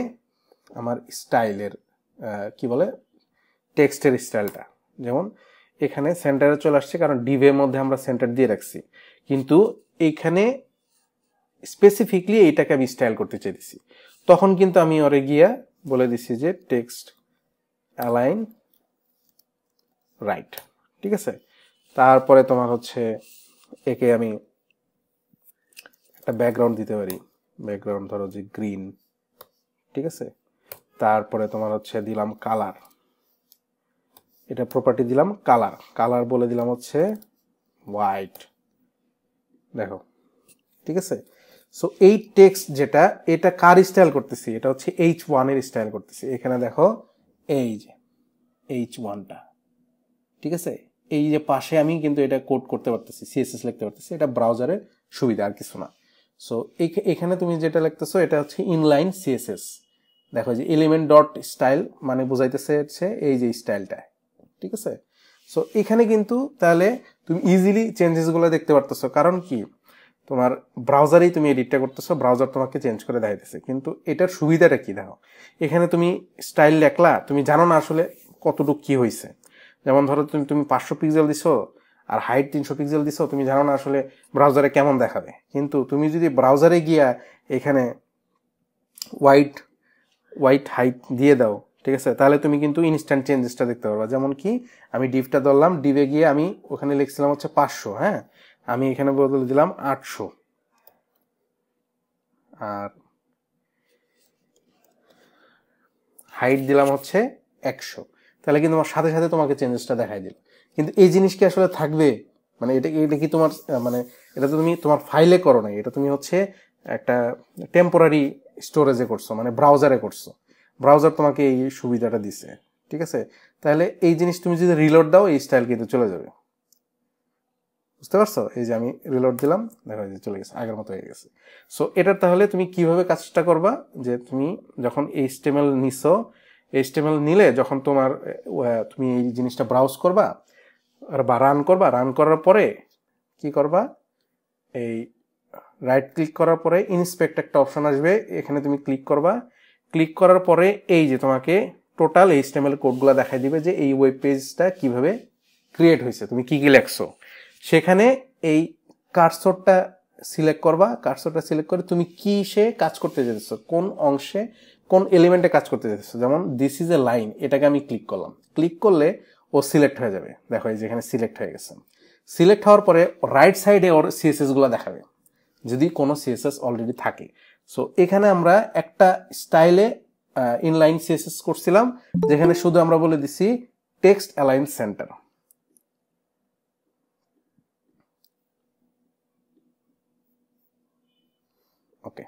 আমার স্টাইলের কি বলে টেক্সটের স্টাইলটা, যেমন এখানে সেন্টারে চলে আসছে কারণ ডিভের মধ্যে আমরা সেন্টার দিয়ে রাখছি, কিন্তু এইখানে স্পেসিফিকলি এইটাকে আমি স্টাইল করতে চাইছি। তখন কিন্তু আমি ওরে গিয়া বলে দিছি যে টেক্সট অ্যালাইন রাইট, ঠিক আছে। তারপরে তোমার হচ্ছে একে আমি একটা ব্যাকগ্রাউন্ড দিতে পারি, ব্যাকগ্রাউন্ড ধরো যে গ্রিন, ঠিক আছে। তারপরে তোমার হচ্ছে দিলাম কালার, এটা প্রপার্টি দিলাম কালার বলে দিলাম হচ্ছে হোয়াইট, দেখো, ঠিক আছে। সো এই টেক্সট যেটা, এটা কার স্টাইল করতেছি, এটা হচ্ছে H1 এর স্টাইল করতেছি। এখানে দেখো এই যে H1টা, ঠিক আছে। এই যে পাশে আমি কিন্তু এটা কোড করতে পারতেছি, সিএসএস লিখতে পারতেছি, এটা ব্রাউজারের সুবিধা আর কিছু না। সো এখানে তুমি যেটা লিখতেছো এটা হচ্ছে ইনলাইন সিএসএস, দেখো যে এলিমেন্ট ডট স্টাইল মানে বোঝাইতেছে হচ্ছে এই যে স্টাইলটা, ঠিক আছে। সো এখানে কিন্তু তাহলে তুমি ইজিলি চেঞ্জেস গুলো দেখতে পারতেছো, কারণ কি তোমার ব্রাউজারেই তুমি এডিটটা করতেছো, ব্রাউজার তোমাকে চেঞ্জ করে দেখাইতেছে। কিন্তু এটার সুবিধাটা কি দেখো, এখানে তুমি স্টাইল লেখলা, তুমি জানো না আসলে কতটুকু কি হয়েছে। যেমন ধরো তুমি 500 পিক্সেল দিছো আর হাইট 300 পিক্সেল দিছো, তুমি জানো না আসলে ব্রাউজারে কেমন দেখাবে। কিন্তু তুমি যদি ব্রাউজারে গিয়া এখানে হোয়াইট হাইট দিয়ে দাও, ঠিক আছে, তাহলে তুমি কিন্তু ইনস্ট্যান্ট চেঞ্জেসটা দেখতে পারবা। যেমন কি আমি ডিভটা ধরলাম, ডিভে গিয়ে আমি ওখানে লিখছিলাম হচ্ছে 500, হ্যাঁ, আমি এখানে বদলে দিলাম 800, আর হাইট দিলাম হচ্ছে 100, তাহলে কিন্তু আমার সাথে সাথে তোমাকে চেঞ্জেসটা দেখাই দিল। কিন্তু এই জিনিস কি আসলে থাকবে, মানে এটা কি তোমার মানে এটা তো তুমি তোমার ফাইলে করো নাই, এটা তুমি হচ্ছে একটা টেম্পোরারি স্টোরেজে করছো, মানে ব্রাউজারে করছো, ব্রাউজার তোমাকে এই সুবিধাটা দিছে, ঠিক আছে। তাহলে এই জিনিস তুমি যদি রিলোড দাও এই স্টাইল কিন্তু চলে যাবে, বুঝতে পারছো। এই যে আমি রিলোড দিলাম, দেখো এই যে চলে গেছে, আগের মতো হয়ে গেছে। সো এটার তাহলে তুমি কিভাবে কাজটা করবা, যে তুমি যখন HTML নিছো, HTML নিলে যখন তুমি এই জিনিসটা ব্রাউজ করবা বা রান করার পরে কি করবা, এই রাইট ক্লিক করার পরে ইন্সপেক্ট একটা অপশন আসবে, এখানে তুমি ক্লিক করবা। ক্লিক করার পরে এই যে তোমাকে টোটাল HTML কোডগুলো দেখাই দিবে যে এই ওয়েব পেজটা কিভাবে ক্রিয়েট হয়েছে, তুমি কি কি লেখছো। সেখানে এই কার্সরটা সিলেক্ট করবা, কার্সরটা সিলেক্ট করে তুমি কি সে কাজ করতে যেতেছো, কোন অংশে কোন এলিমেন্টে কাজ করতে যেতেছো। যেমন দিস ইজ এ লাইন, এটাকে আমি ক্লিক করলাম, ক্লিক করলে ও সিলেক্ট হয়ে যাবে, দেখো এই যে এখানে সিলেক্ট হয়ে গেছে। সিলেক্ট হওয়ার পরে রাইট সাইডে ওর সিএসএস গুলো দেখাবে যদি কোনো সিএসএস অলরেডি থাকে। সো এখানে আমরা একটা স্টাইলে ইনলাইন সিএসএস করছিলাম, যেখানে শুধু আমরা বলে দিছি টেক্সট অ্যালাইন সেন্টার। ওকে,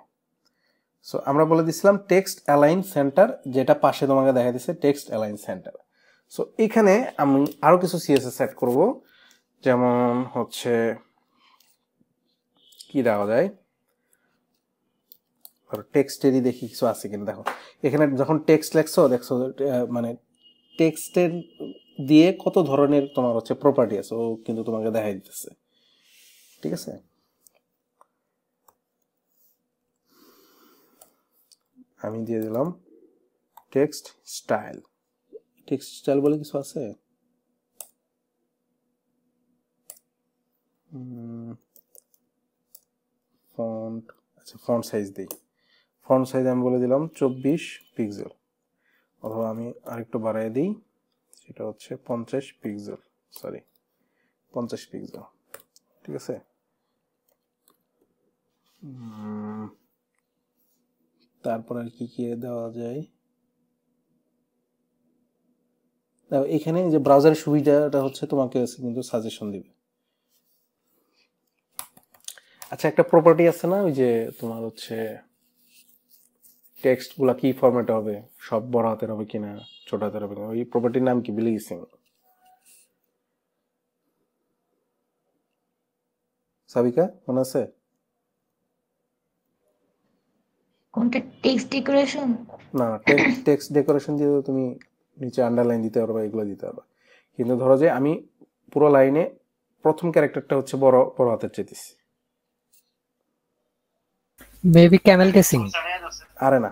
সো আমরা বলে দিছিলাম টেক্সট অ্যালাইন সেন্টার, যেটা পাশে তোমাকে দেখা দিচ্ছে টেক্সট অ্যালাইন সেন্টার। সো এখানে আমি আরো কিছু সিএসএস সেট করব, যেমন হচ্ছে কি দেওয়া যায়, টেক্সটেরই দেখি কিছু আছে কিনা। দেখো এখানে যখন টেক্সট লেখছো, দেখছো মানে টেক্সটের দিয়ে কত ধরনের তোমার হচ্ছে প্রপার্টি আছে, ও কিন্তু তোমাকে দেখাই দিতেছে, ঠিক আছে। আমি দিয়ে দিলাম টেক্সট স্টাইল বলে কিছু আছে, ফন্ট, আচ্ছা ফন্ট সাইজ দিই, ফন্ট সাইজ আমি বলে দিলাম 24 পিক্সেল, অথবা আমি আরেকটু বাড়াই দিই, সেটা হচ্ছে 50 পিক্সেল, সরি 50 পিক্সেল, ঠিক আছে। তারপর আর কি কি দেওয়া যায়, এখানে যে ব্রাউজারের সুবিধাটা হচ্ছে তোমাকে কিন্তু সাজেশন দিবে, আচ্ছা, একটা প্রপার্টি আছে না ওই যে তোমার হচ্ছে টেক্সট গুলা কি ফরম্যাটে হবে, সব বড় হাতের হবে কিনা ছোট হাতের হবে কিনা, ওই প্রপার্টির নাম কি ভুলে গেছি আমি। সাবিকা মনে আছে? কোনটা টেক্সট ডেকোরেশন? না, টেক্সট ডেকোরেশন দিয়ে তো তুমি নিচে আন্ডারলাইন দিতে পারবা, এগুলো দিতে পারবা, কিন্তু ধরো যে আমি পুরো লাইনে প্রথম ক্যারেক্টারটা হচ্ছে বড় বড় হাতের চেয়েছি। Maybe Camel casing. আরে না,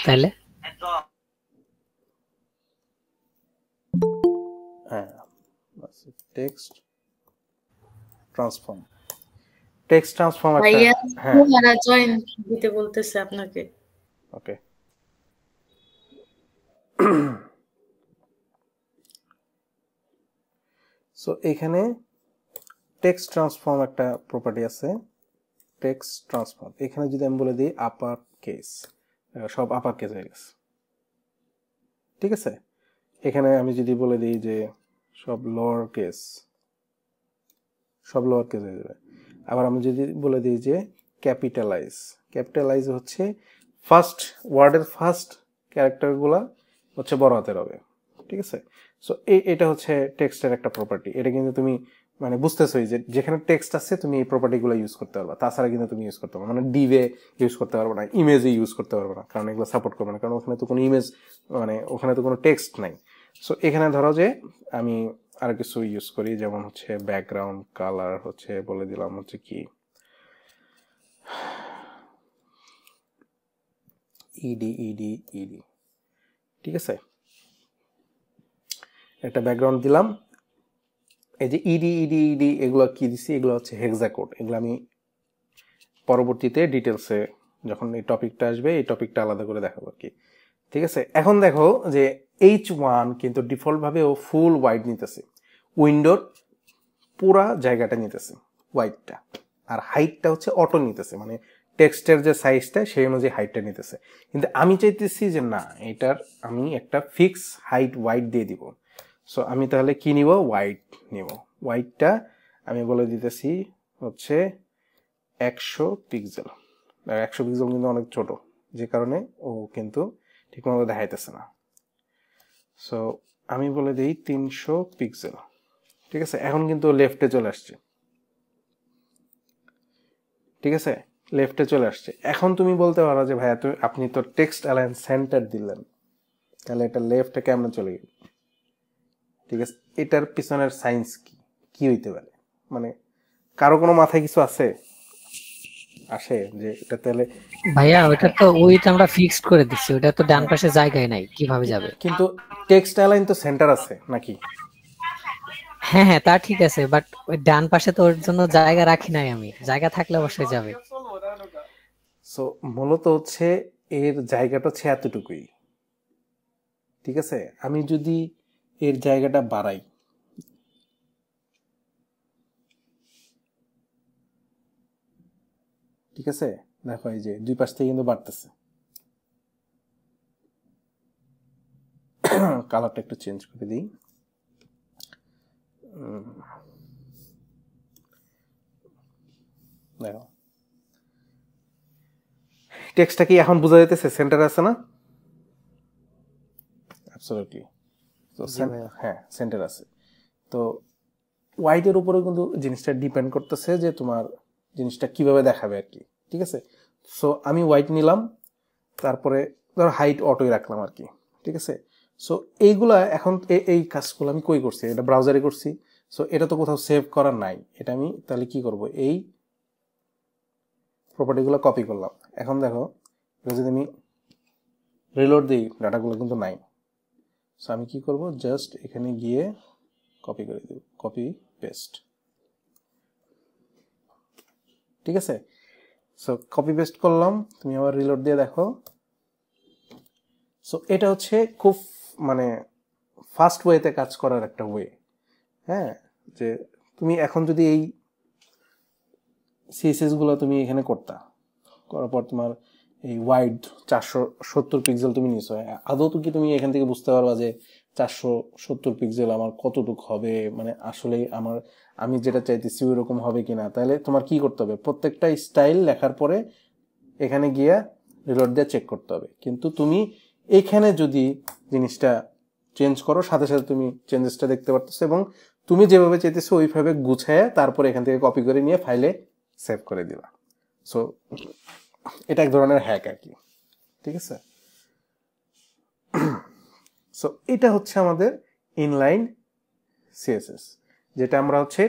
তাহলে হ্যাঁ, টেক্সট ট্রান্সফর্ম। টেক্সট ট্রান্সফর্ম একটা, ভাইয়া হ্যাঁ ওরা জয়েন দিতে বলতেছে আপনাকে। ওকে। সো এখানে টেক্সট ট্রান্সফর্ম একটা প্রপার্টি আছে, টেক্সট ট্রান্সফর্ম। এখানে যদি আমি বলে দিই আপার কেস, সব আপার কেস হয়ে গেছে, ঠিক আছে। এখানে আমি যদি বলে দিই যে সব লোয়ার কেস, সব লোয়ার কেস হয়ে যাবে। আবার আমি যদি বলে দিই যে ক্যাপিটালাইজ, ক্যাপিটালাইজ হচ্ছে ফার্স্ট ওয়ার্ডের ফার্স্ট ক্যারেক্টারগুলা হচ্ছে বড় হাতের হবে, ঠিক আছে। সো এটা হচ্ছে টেক্সটের একটা প্রপার্টি। এটা কিন্তু তুমি মানে বুঝতেছোই যে যেখানে টেক্সট আছে তুমি এই প্রপার্টিগুলো ইউজ করতে পারবা, তাছাড়া কিন্তু তুমি ইউজ করতে পারবে মানে ডিভে ইউজ করতে পারবে না, ইমেজে ইউজ করতে পারবে না, কারণ এগুলো সাপোর্ট করবে না, কারণ ওখানে তো কোনো ইমেজ মানে ওখানে তো কোনো টেক্সট নাই। সো এখানে ধরো যে আমি আর কিছু ইউজ করি, যেমন হচ্ছে ব্যাকগ্রাউন্ড কালার হচ্ছে বলে দিলাম হচ্ছে কি ইডি ইডি ইডি, ঠিক আছে। একটা ব্যাকগ্রাউন্ড দিলাম, এই যে ইডি ইডি ইডি এগুলো কি দিছি, এগুলো হচ্ছে হেক্সাকোড। এগুলো আমি পরবর্তীতে ডিটেলসে যখন এই টপিকটা আসবে এই টপিকটা আলাদা করে দেখাবো আর কি, ঠিক আছে। এখন দেখো যে H1 কিন্তু ডিফল্ট ভাবে ও ফুল ওয়াইড নিতেছে, উইন্ডোর পুরা জায়গাটা নিতেছে ওয়াইডটা, আর হাইটটা হচ্ছে অটো নিতেছে, মানে টেক্সটের যে সাইজটা সেই অনুযায়ী হাইটটা নিতেছে। কিন্তু আমি চাইতেছি যে না, এটার আমি একটা ফিক্স হাইট ওয়াইড দিয়ে দিব। সো আমি তাহলে কি নিব, ওয়াইড নিব। ওয়াইডটা আমি বলে দিতেছি হচ্ছে 100 পিক্সেল। 100 পিক্সেল কিন্তু অনেক ছোট, যে কারণে ও কিন্তু ঠিকমতো দেখাইতেছে না। সো আমি বলে দিই 300 পিক্সেল, ঠিক আছে। এখন কিন্তু লেফটে চলে আসছে, ঠিক আছে, লেফটে চলে আসছে। এখন তুমি বলতে পারো যে ভাইয়া আপনি তো টেক্সট অ্যালাইন সেন্টার দিলেন, তাহলে এটা লেফটে কেমন চলে গেল, ঠিক আছে। এটার পিছনের সায়েন্স কি কি হইতে পারে, মানে কারো কোনো মাথায় কিছু আছে আসে যে এটা তাহলে? ভাইয়া ওটা তো ওইটা আমরা ফিক্সড করে দিচ্ছি, ওটা তো ডান পাশে জায়গায় নাই, কিভাবে যাবে? কিন্তু টেক্সট অ্যালাইন তো সেন্টার আছে নাকি? হ্যাঁ হ্যাঁ তা ঠিক আছে, বাট ওই ডান পাশে তো ওর জন্য জায়গা রাখি নাই আমি, জায়গা থাকলে অবশ্যই যাবে। সো মূলত হচ্ছে এর জায়গাটা হচ্ছে এতটুকুই, ঠিক আছে। আমি যদি এর জায়গাটা বাড়াই, ঠিক আছে, দেখো এই যে দুই পাশ থেকে কিন্তু বাড়তেছে। কালারটা একটু চেঞ্জ করে দিই। দেখো টেক্সটটা কি এখন বোঝা যাইতেছে, সেন্টার আছে না? অ্যাবসলিউটলি। তো হ্যাঁ সেন্টার আছে। তো ওয়াইডের উপরে কিন্তু জিনিসটা ডিপেন্ড করতেছে যে তোমার জিনিসটা কিভাবে দেখাবে আর কি, ঠিক আছে। সো আমি ওয়াইড নিলাম, তারপরে ধর হাইট অটোই রাখলাম আর কি, ঠিক আছে। সো এইগুলা এখন এই কাজগুলো আমি কই করছি, এটা ব্রাউজারে করছি। সো এটা তো কোথাও সেভ করা নাই, এটা আমি তাহলে কি করব, এই প্রপার্টিগুলো কপি করলাম। এখন দেখো যদি আমি রিলোড দিই, ডাটাগুলো কিন্তু নাই। সো আমি কি করব, জাস্ট এখানে গিয়ে কপি করে দেব, কপি পেস্ট, ঠিক আছে। সো কপি পেস্ট করলাম, তুমি আবার রিলোড দিয়ে দেখো। সো এটা হচ্ছে খুব মানে ফাস্ট ওয়েতে কাজ করার একটা ওয়ে, হ্যাঁ। যে তুমি এখন যদি এই সিএসএস গুলো তুমি এখানে করতা, করার পর তোমার এই ওয়াইড 470 পিক্সেল তুমি নিছো, আদৌ তো কি তুমি এখান থেকে বুঝতে পারবা যে 470 পিক্সেল আমার কতটুকু হবে, মানে আসলে আমি যেটা চাইতেছি ওইরকম হবে কিনা, তাহলে তোমার কি করতে হবে, প্রত্যেকটা স্টাইল লেখার পরে এখানে গিয়া রিলোড দিয়ে চেক করতে হবে। কিন্তু তুমি এখানে যদি জিনিসটা চেঞ্জ করো, সাথে সাথে তুমি চেঞ্জেসটা দেখতে পারতেছো এবং তুমি যেভাবে চাইতেছো ওইভাবে গুছায় তারপরে এখান থেকে কপি করে নিয়ে ফাইলে সেভ করে দিবা। সো এটা এক ধরনের হ্যাক আর কি, ঠিক আছে। সো এটা হচ্ছে আমাদের ইনলাইন সিএসএস, যেটা আমরা হচ্ছে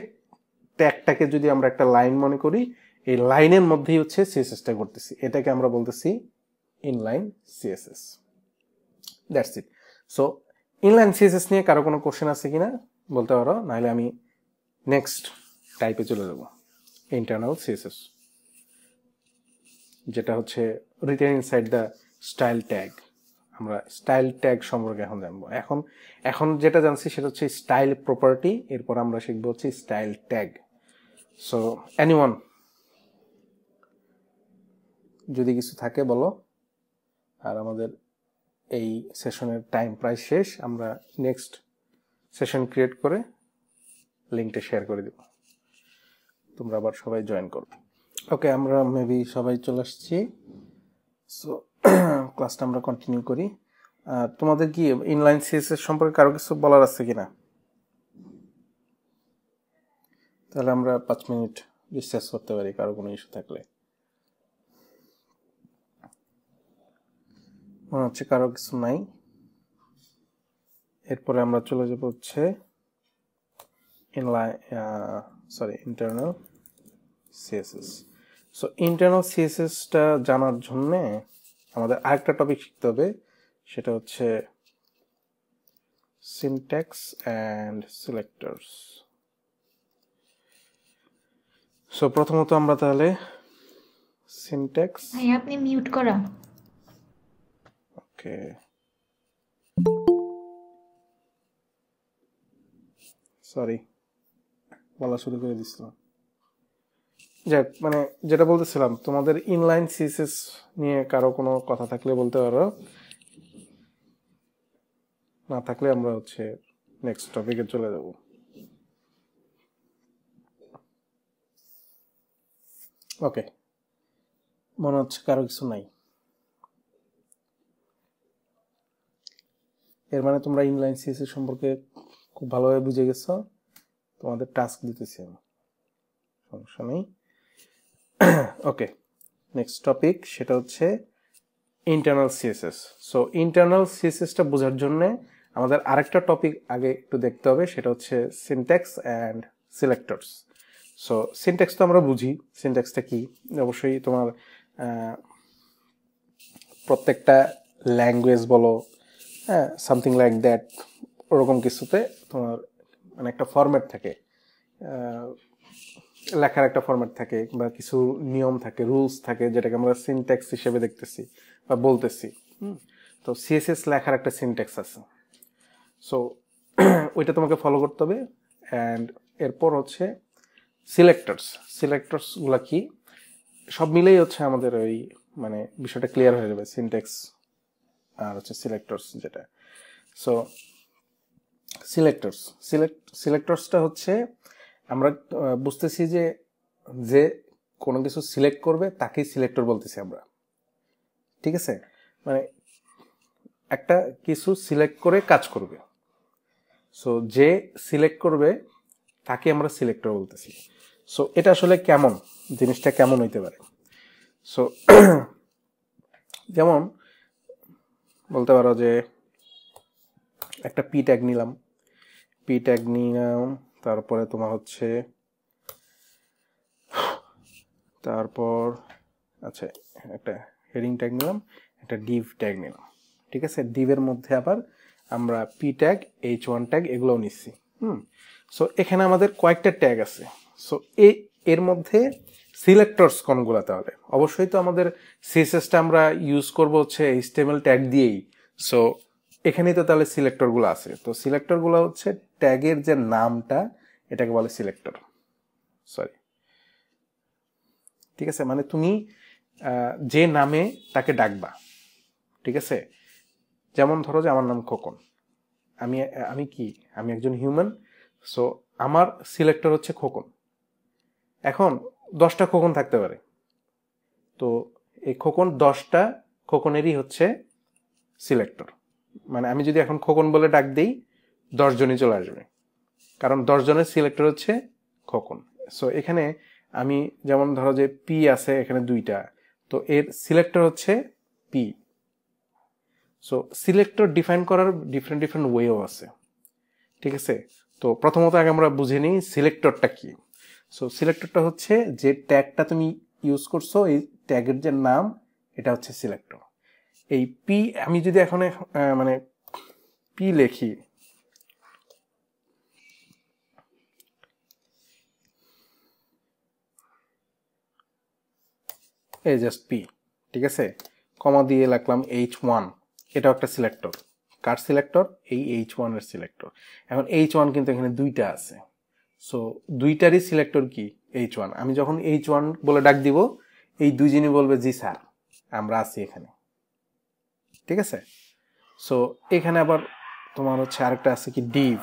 ট্যাগটাকে যদি আমরা একটা লাইন মনে করি, এই লাইনের মধ্যেই হচ্ছে সিএসএসটা করতেছি, এটাকে আমরা বলতেছি inline CSS. That's it. So inline CSS নিয়ে কারো কোনো কোশ্চেন আছে কিনা বলতে পারো, নাহলে আমি নেক্সট টাইপে চলে যাব, ইন্টারনাল সিএসএস, যেটা হচ্ছে written inside the style tag. আমরা স্টাইল ট্যাগ সম্পর্কে এখন জানবো। এখন যেটা জানছি সেটা হচ্ছে স্টাইল প্রপার্টি, এরপর আমরা শিখবো হচ্ছে স্টাইল ট্যাগ। সো এনিওয়ান যদি কিছু থাকে বলো। আর আমাদের এই সেশনের টাইম প্রায় শেষ, আমরা নেক্সট সেশন ক্রিয়েট করে লিঙ্কটা শেয়ার করে দিব, তোমরা আবার সবাই জয়েন করো। ওকে, আমরা মেবি সবাই চলে আসছি। সো ক্লাসটা আমরা কন্টিনিউ করি। তোমাদের কি ইনলাইন সিএসএস সম্পর্কে কারো কিছু বলার আছে কিনা? তাহলে আমরা 5 মিনিট ডিসকাস করতে পারি কারো কোনো ইস্যু থাকলে। মনে হচ্ছে কারো কিছু নাই। এরপরে আমরা চলে যাব হচ্ছে ইন্টারনাল সিএসএস। সো ইন্টারনাল সিএসএসটা জানার জন্য আমাদের আরেকটা টপিক শিখতে হবে, সেটা হচ্ছে সিনট্যাক্স অ্যান্ড সিলেক্টরস। সো প্রথমত আমরা তাহলে সিনট্যাক্স, ভাই আপনি মিউট করা। ওকে, সরি বলা শুরু করে দিছিলাম। যাক, মানে যেটা বলতেছিলাম, তোমাদের ইনলাইন সিএসএস নিয়ে কারো কোনো কথা থাকলে বলতে পারো, না থাকলে আমরা হচ্ছে নেক্সট টপিকে চলে যাব। ওকে, মনে হচ্ছে কারো কিছু নাই। এর মানে তোমরা ইনলাইন সিএসএস সম্পর্কে খুব ভালোভাবে বুঝে গেছো। তোমাদের টাস্ক দিতেছি আমি, সমস্যা নেই। ওকে, নেক্সট টপিক সেটা হচ্ছে ইন্টারনাল সিএসএস। সো ইন্টারনাল সিএসএসটা বোঝার জন্য আমাদের আরেকটা টপিক আগে একটু দেখতে হবে, সেটা হচ্ছে syntax and selectors. So syntax তো আমরা বুঝি, সিনট্যাক্সটা কি, অবশ্যই তোমার প্রত্যেকটা ল্যাঙ্গুয়েজ বলো, হ্যাঁ, সামথিং লাইক দ্যাট, ওরকম কিছুতে তোমার মানে একটা ফরম্যাট থাকে, লেখার একটা ফরম্যাট থাকে বা কিছু নিয়ম থাকে, রুলস থাকে, যেটাকে আমরা সিনট্যাক্স হিসেবে দেখতেছি বা বলতেছি। তো সিএসএস লেখার একটা সিনট্যাক্স আছে। সো ওইটা তোমাকে ফলো করতে হবে। অ্যান্ড এরপর হচ্ছে সিলেক্টরসগুলো কি, সব মিলেই হচ্ছে আমাদের ওই মানে বিষয়টা ক্লিয়ার হয়ে যাবে, সিনট্যাক্স আর হচ্ছে সিলেক্টরস যেটা। সো সিলেক্টরসটা হচ্ছে আমরা বুঝতেছি যে যে কোনো কিছু সিলেক্ট করবে তাকেই সিলেক্টর বলতেছি আমরা, ঠিক আছে। মানে একটা কিছু সিলেক্ট করে কাজ করবে, সো যে সিলেক্ট করবে তাকে আমরা সিলেক্টর বলতেছি। সো এটা আসলে কেমন, জিনিসটা কেমন হইতে পারে। সো যেমন বলতে পারো যে একটা পি ট্যাগ নিলাম, তারপরে তোমার হচ্ছে তারপর আচ্ছা একটা হেডিং ট্যাগ নিলাম, একটা ডিভ ট্যাগ নিলাম, ঠিক আছে। ডিভের মধ্যে আবার আমরা পি ট্যাগ, H1 ট্যাগ এগুলোও নিচ্ছি। সো এখানে আমাদের কয়েকটা ট্যাগ আছে। সো এর মধ্যে সিলেক্টরস কোনগুলো, তাহলে অবশ্যই তো আমাদের সিএসএসটা আমরা ইউজ করব হচ্ছে HTML ট্যাগ দিয়েই। সো এখানেই তো তাহলে সিলেক্টরগুলো আছে। তো সিলেক্টরগুলো হচ্ছে ট্যাগের যে নামটা, এটাকে বলে সিলেক্টর, সরি, ঠিক আছে। মানে তুমি যে নামে তাকে ডাকবা, ঠিক আছে। যেমন ধরো যে আমার নাম খোকন, আমি একজন হিউম্যান। সো আমার সিলেক্টর হচ্ছে খোকন। এখন 10টা খোকন থাকতে পারে, তো এই খোকন 10টা খোকনেরই হচ্ছে সিলেক্টর। মানে আমি যদি এখন খোকন বলে ডাক দিই 10 জনই চলে আসবে, কারণ 10 জনের সিলেক্টর হচ্ছে খোকন। সো এখানে আমি যেমন ধরো যে পি আছে এখানে 2টা, তো এর সিলেক্টর হচ্ছে পি। সো সিলেক্টর ডিফাইন করার ডিফারেন্ট ডিফারেন্ট ওয়েও আছে, ঠিক আছে। তো প্রথমত আগে আমরা বুঝে নিই সিলেক্টরটা কি। সো সিলেক্টরটা হচ্ছে যে ট্যাগটা তুমি ইউজ করছো, এই ট্যাগের যে নাম, এটা হচ্ছে সিলেক্টর। এই পি আমি যদি এখন মানে পি লিখি, এই জাস্ট পি, ঠিক আছে, কমা দিয়ে লিখলাম H1, এটাও একটা সিলেক্টর। কার সিলেক্টর? এই H1 এর সিলেক্টর। এখন H1 কিন্তু এখানে 2টা আছে, সো 2টারই সিলেক্টর কি? H1। আমি যখন H1 বলে ডাক দিব, এই 2 জনই বলবে জি স্যার আমরা আছি এখানে, ঠিক আছে। সো এখানে আবার তোমার হচ্ছে আরেকটা আছে কি ডিভ।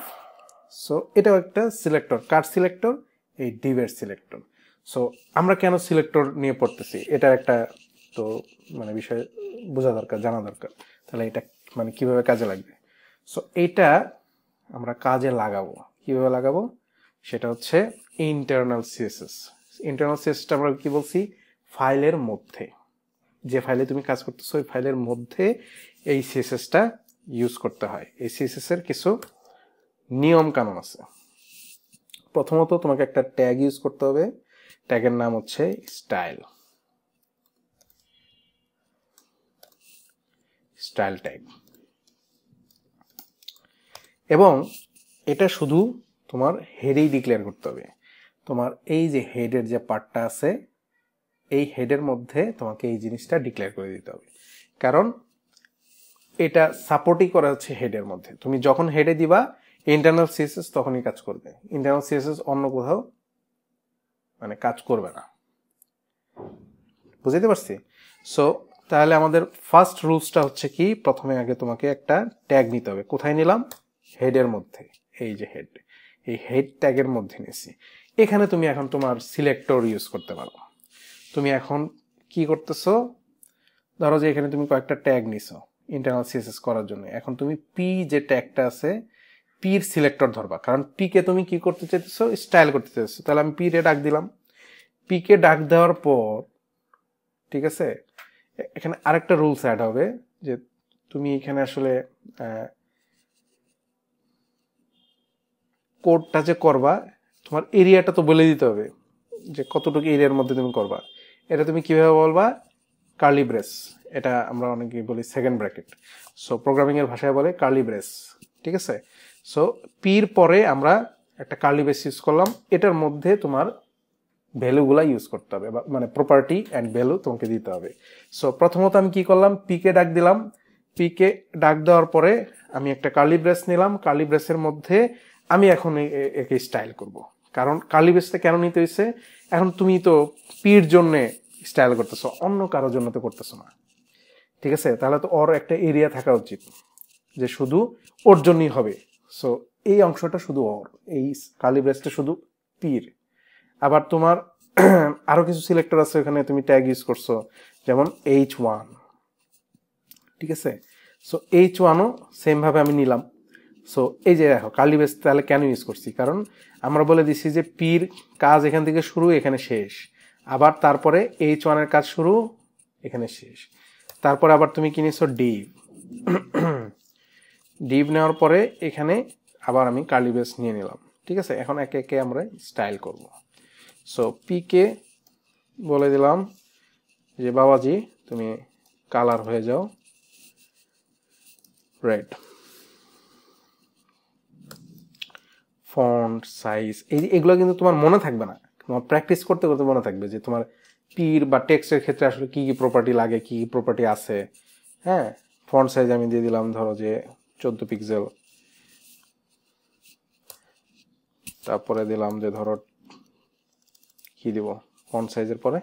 সো এটাও একটা সিলেক্টর। কার সিলেক্টর? এই ডিভের সিলেক্টর। সো আমরা কেন সিলেক্টর নিয়ে পড়তেছি, এটার একটা তো মানে বিষয় বোঝা দরকার, জানা দরকার, তাহলে এটা মানে কিভাবে কাজে লাগবে। সো এইটা আমরা কাজে লাগাবো, কিভাবে লাগাবো সেটা হচ্ছে ইন্টারনাল সিএসএস। ইন্টারনাল সিএসএসটা আমরা কি বলছি? ফাইলের মধ্যে, যে ফাইলে তুমি কাজ করতেছো ওই ফাইলের মধ্যে এই সিএসএসটা ইউজ করতে হয়। এই সিএসএস এর কিছু নিয়ম কানুন আছে। প্রথমত তোমাকে একটা ট্যাগ ইউজ করতে হবে, ট্যাগের নাম হচ্ছে স্টাইল, স্টাইল ট্যাগ। এবং এটা শুধু তোমার হেডেই ডিক্লেয়ার করতে হবে। তোমার এই যে হেডের যে পার্টটা আছে, এই হেডের মধ্যে তোমাকে এই জিনিসটা ডিক্লেয়ার করে দিতে হবে, কারণ এটা সাপোর্টই করা হচ্ছে হেডের মধ্যে। তুমি যখন হেডে দিবা ইন্টারনাল সিএসএস তখনই কাজ করবে, ইন্টারনাল সিএসএস অন্য কোথাও মানে কাজ করবে না। বুঝতে পারছি? সো তাহলে আমাদের ফার্স্ট রুলসটা হচ্ছে কি, প্রথমে আগে তোমাকে একটা ট্যাগ নিতে হবে। কোথায় নিলাম? হেডের মধ্যে। এই যে হেড, এই হেড ট্যাগের মধ্যে নিয়েছি। এখানে তুমি এখন তোমার সিলেক্টর ইউজ করতে পারো। তুমি এখন কি করতেছো, ধরো যে এখানে তুমি কয়েকটা ট্যাগ নিছো ইন্টারনাল সিএসএস করার জন্য। এখন তুমি পি যে ট্যাগটা আছে, পির সিলেক্টর ধরবা, কারণ পি কে তুমি কি করতে চাইতেছো? স্টাইল করতে চাইতেছো। তাহলে আমি পি রে ডাক দিলাম। পি কে ডাক দেওয়ার পর, ঠিক আছে, এখানে আরেকটা রুলস অ্যাড হবে যে তুমি এখানে আসলে কোডটা যে করবা, তোমার এরিয়াটা তো বলে দিতে হবে যে কতটুকু এরিয়ার মধ্যে তুমি করবা। এটা তুমি কিভাবে বলবা? কার্লি ব্রেস, এটা আমরা অনেকেই বলি সেকেন্ড ব্র্যাকেট। সো প্রোগ্রামিং এর ভাষায় বলে কার্লি ব্রেস, ঠিক আছে। সো পির পরে আমরা একটা কার্লি ব্রেস ইউজ করলাম, এটার মধ্যে তোমার ভ্যালুগুলা ইউজ করতে হবে, মানে প্রপার্টি অ্যান্ড ভ্যালু তোমাকে দিতে হবে। সো প্রথমত আমি কি করলাম? পিকে ডাক দিলাম। পিকে ডাক দেওয়ার পরে আমি একটা কার্লি ব্রেস নিলাম। কার্লি ব্রেসের মধ্যে আমি এখন একে স্টাইল করব, কারণ কার্লি ব্রেসটা কেন নিতে হয়েছে? এখন তুমি তো পির জন্যে স্টাইল করতেছো, অন্য কারোর জন্য তো করতেছো না, ঠিক আছে। তাহলে তো ওর একটা এরিয়া থাকা উচিত যে শুধু ওর জন্যই হবে। সো এই অংশটা শুধু ওর, এই কার্লি ব্রেসটা শুধু পির। আবার তোমার আরো কিছু সিলেক্টর আছে, এখানে তুমি ট্যাগ ইউজ করছো, যেমন H1, ঠিক আছে। সো H1ও সেম ভাবে আমি নিলাম। সো এই যে দেখো কার্লি ব্রেস তাহলে কেন ইউজ করছি, কারণ আমরা বলে দিছি যে পির কাজ এখান থেকে শুরু, এখানে শেষ। আবার তারপরে H1 এর কাজ শুরু, এখানে শেষ। তারপরে আবার তুমি কি নিছো? ডিভ। ডিভ নেওয়ার পরে এখানে আবার আমি কার্লি ব্রেস নিয়ে নিলাম, ঠিক আছে। এখন একে একে আমরা স্টাইল করব। সো পি কে বলে দিলাম যে বাবাজি তুমি কালার হয়ে যাও রেড, ফন্ট সাইজ এগুলো কিন্তু তোমার মনে থাকবে না, তোমার প্র্যাকটিস করতে করতে মনে থাকবে যে তোমার পির বা টেক্সটের ক্ষেত্রে আসলে কি কি প্রপার্টি লাগে, কি কি প্রপার্টি আছে। হ্যাঁ, ফন্ট সাইজ আমি দিয়ে দিলাম ধরো যে 14 পিক্সেল, তারপরে দিলাম যে ধরো কি দিব ফন্ট সাইজের পরে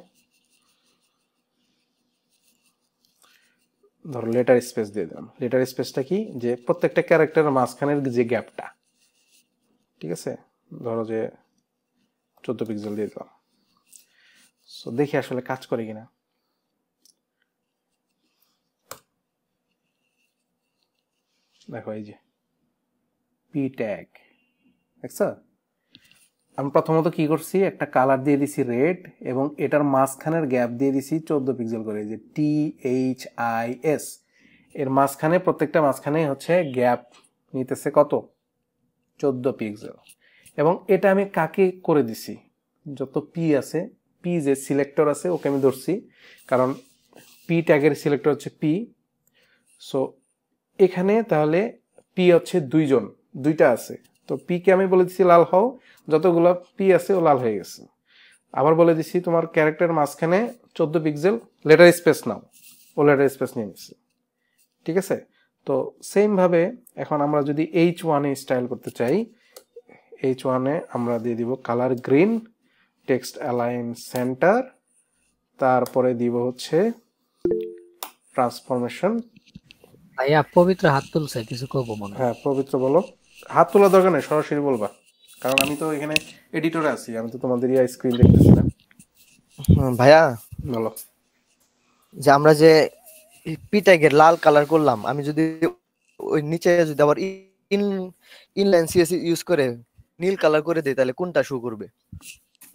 ধরো লেটার স্পেস দিয়ে দিলাম। লেটার স্পেসটা কি? যে প্রত্যেকটা ক্যারেক্টারের মাঝখানের যে গ্যাপটা, ঠিক আছে, ধরো যে 14 পিক্সেল দিয়ে দিলাম। সো দেখি আসলে কাজ করে কিনা। দেখো এই যে পি ট্যাগ দেখছো, আমি প্রথমত কি করছি, একটা কালার দিয়ে দিছি রেড এবং এটার মাঝখানের গ্যাপ দিয়ে দিছি 14 পিক্সেল করে, যে THIS এর মাঝখানে, প্রত্যেকটা মাঝখানে হচ্ছে গ্যাপ নিতেছে কত, 14 পিক্সেল। এবং এটা আমি কাকে করে দিছি, যত পি আছে, পি যে সিলেক্টর আছে ওকে আমি ধরছি, কারণ পি ট্যাগের সিলেক্টর হচ্ছে পি। সো এখানে তাহলে পি হচ্ছে দুইটা আছে, তো পি কে আমি বলে দিচ্ছি লাল হও, যতগুলো পি আছে ও লাল হয়ে গেছে। আবার বলে দিচ্ছি তোমার ক্যারেক্টার মাঝখানে 14 পিক্সেল লেটার স্পেস নাও, ও লেটার স্পেস নিয়ে নিচ্ছে। ঠিক আছে, তো সেম ভাবে এখন আমরা যদি H1 এ স্টাইল করতে চাই, H1 এ আমরা দিয়ে দিব colour green, text align centre, তারপরে দিব হচ্ছে ট্রান্সফরমেশন। ভাইয়া পবিত্র হাত তুলছে, কিছু করবো মনে হয়। হ্যাঁ পবিত্র বলো, হাত তোলার দরকার নেই, সরাসরি বলবা, কারণ আমি তো এখানে এডিটরে আছি, আমি তো তোমাদের স্ক্রিন দেখতেছি না। ভাইয়া বলো। যে আমরা যে পি ট্যাগের লাল কালার করলাম, আমি যদি ওই নিচে যদি আবার ইনলাইন সিএস ইউজ করে নীল কালার করে দেই, তাহলে কোনটা শো করবে?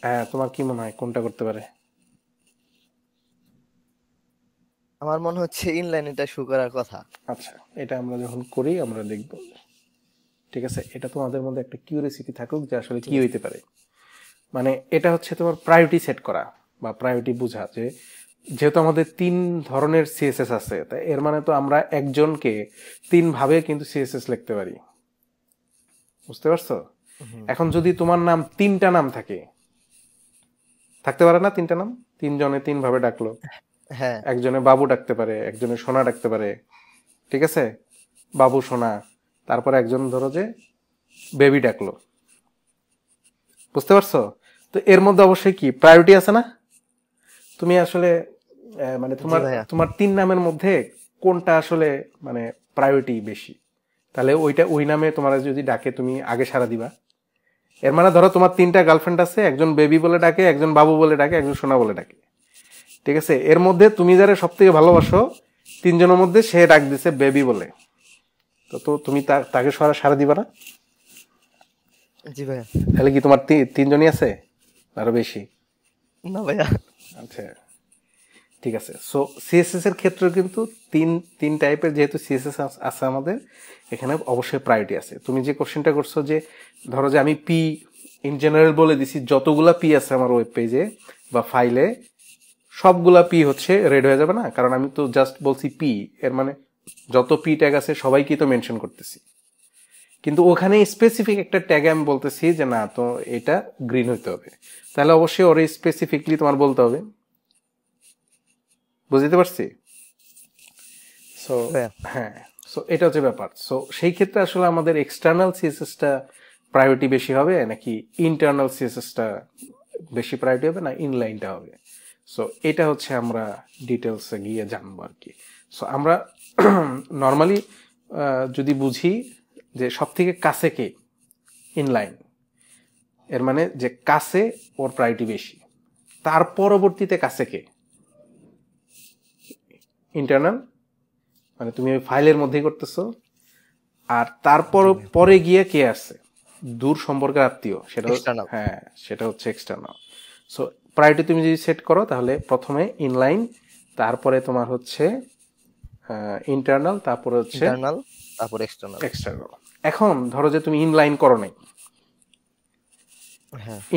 হ্যাঁ তোমার কি মনে হয় কোনটা করতে পারে? আমার মনে হচ্ছে ইনলাইন এটা শো করার কথা। আচ্ছা, এটা আমরা যখন করি আমরা দেখব। ঠিক আছে, এটা তোমাদের মধ্যে একটা কিউরিওসিটি থাকুক যে আসলে কি হইতে পারে। মানে এটা হচ্ছে তোমার প্রায়োরিটি সেট করা বা প্রায়োরিটি বোঝা, যে যেহেতু আমাদের 3 ধরনের সিএসএস আছে, তাই এর মানে তো আমরা একজনকে 3 ভাবে কিন্তু সিএসএস লিখতে পারি, বুঝতে পারছো? এখন যদি তোমার নাম 3টা নাম থাকতে পারে না, 3টা নাম 3 জনে 3 ভাবে ডাকলো, হ্যাঁ একজনে বাবু ডাকতে পারে, একজনে সোনা ডাকতে পারে, ঠিক আছে, বাবু সোনা, তারপর একজন ধরো যে বেবি ডাকলো, বুঝতে পারছো? তো এর মধ্যে অবশ্যই কি প্রায়োরিটি আছে না? তুমি আসলে মানে তোমার 3 নামের মধ্যে কোনটা আসলে মানে প্রায়োরিটি বেশি, তাহলে ওই নামে তোমার যদি ডাকে তুমি আগে সাড়া দিবা। এর মানে ধরো তোমার 3টা গার্লফ্রেন্ড আছে, একজন বেবি বলে ডাকে, একজন বাবু বলে ডাকে, একজন সোনা বলে ডাকে, ঠিক আছে, এর মধ্যে তুমি যারা সব থেকে ভালোবাসো 3 জনের মধ্যে সে ডাক দিছে বেবি বলে, তো তুমি তাকে সাড়া দিবা না? জি ভাইয়া। তাহলে কি তোমার 3 জনই আছে আরো বেশি? না ভাইয়া। আচ্ছা ঠিক আছে। সো সিএসএস এর ক্ষেত্রে কিন্তু তিন টাইপের যেহেতু সিএসএস আছে আমাদের এখানে, অবশ্যই প্রায়োরিটি আছে। তুমি যে কোশ্চেনটা করছো যে ধরো যে আমি পি ইন জেনারেল বলে দিছি, যতগুলা পি আছে আমার ওয়েব পেজে বা ফাইলে সবগুলা পি হচ্ছে রেড হয়ে যাবে না, কারণ আমি তো জাস্ট বলছি পি, এর মানে যত পি ট্যাগ আছে সবাইকে তো মেনশন করতেছি, কিন্তু ওখানে স্পেসিফিক একটা ট্যাগে আমি বলতেছি যে না তো এটা গ্রিন হইতে হবে, তাহলে অবশ্যই ওরে স্পেসিফিকলি তোমার বলতে হবে, বুঝতে পারছি? সো হ্যাঁ, সো এটা হচ্ছে ব্যাপার। সো সেই ক্ষেত্রে আসলে আমাদের এক্সটার্নাল সিএসএসটা প্রায়োরিটি বেশি হবে নাকি ইন্টারনাল সিএসএসটা বেশি প্রায়োরিটি হবে, না ইনলাইনটা হবে? সো এটা হচ্ছে আমরা ডিটেলসে গিয়ে জানবো আর কি। সো আমরা নর্মালি যদি বুঝি যে সব থেকে কাছে কে, ইনলাইন, এর মানে যে কাছে ওর প্রায়োরিটি বেশি, তার পরবর্তীতে কাছে কে, ইন্টারনাল, মানে তুমি ওই ফাইলের মধ্যেই করতেছো, আর তারপর পরে গিয়ে কে আছে দূর সম্পর্কের আত্মীয়, সেটা হ্যাঁ সেটা হচ্ছে এক্সটার্নাল। সো প্রায়োরিটি তুমি যদি সেট করো তাহলে প্রথমে ইনলাইন, তারপরে তোমার হচ্ছে ইন্টারনাল, তারপরে হচ্ছে তারপর এক্সটার্নাল। এখন ধরো যে তুমি ইনলাইন করো নাই,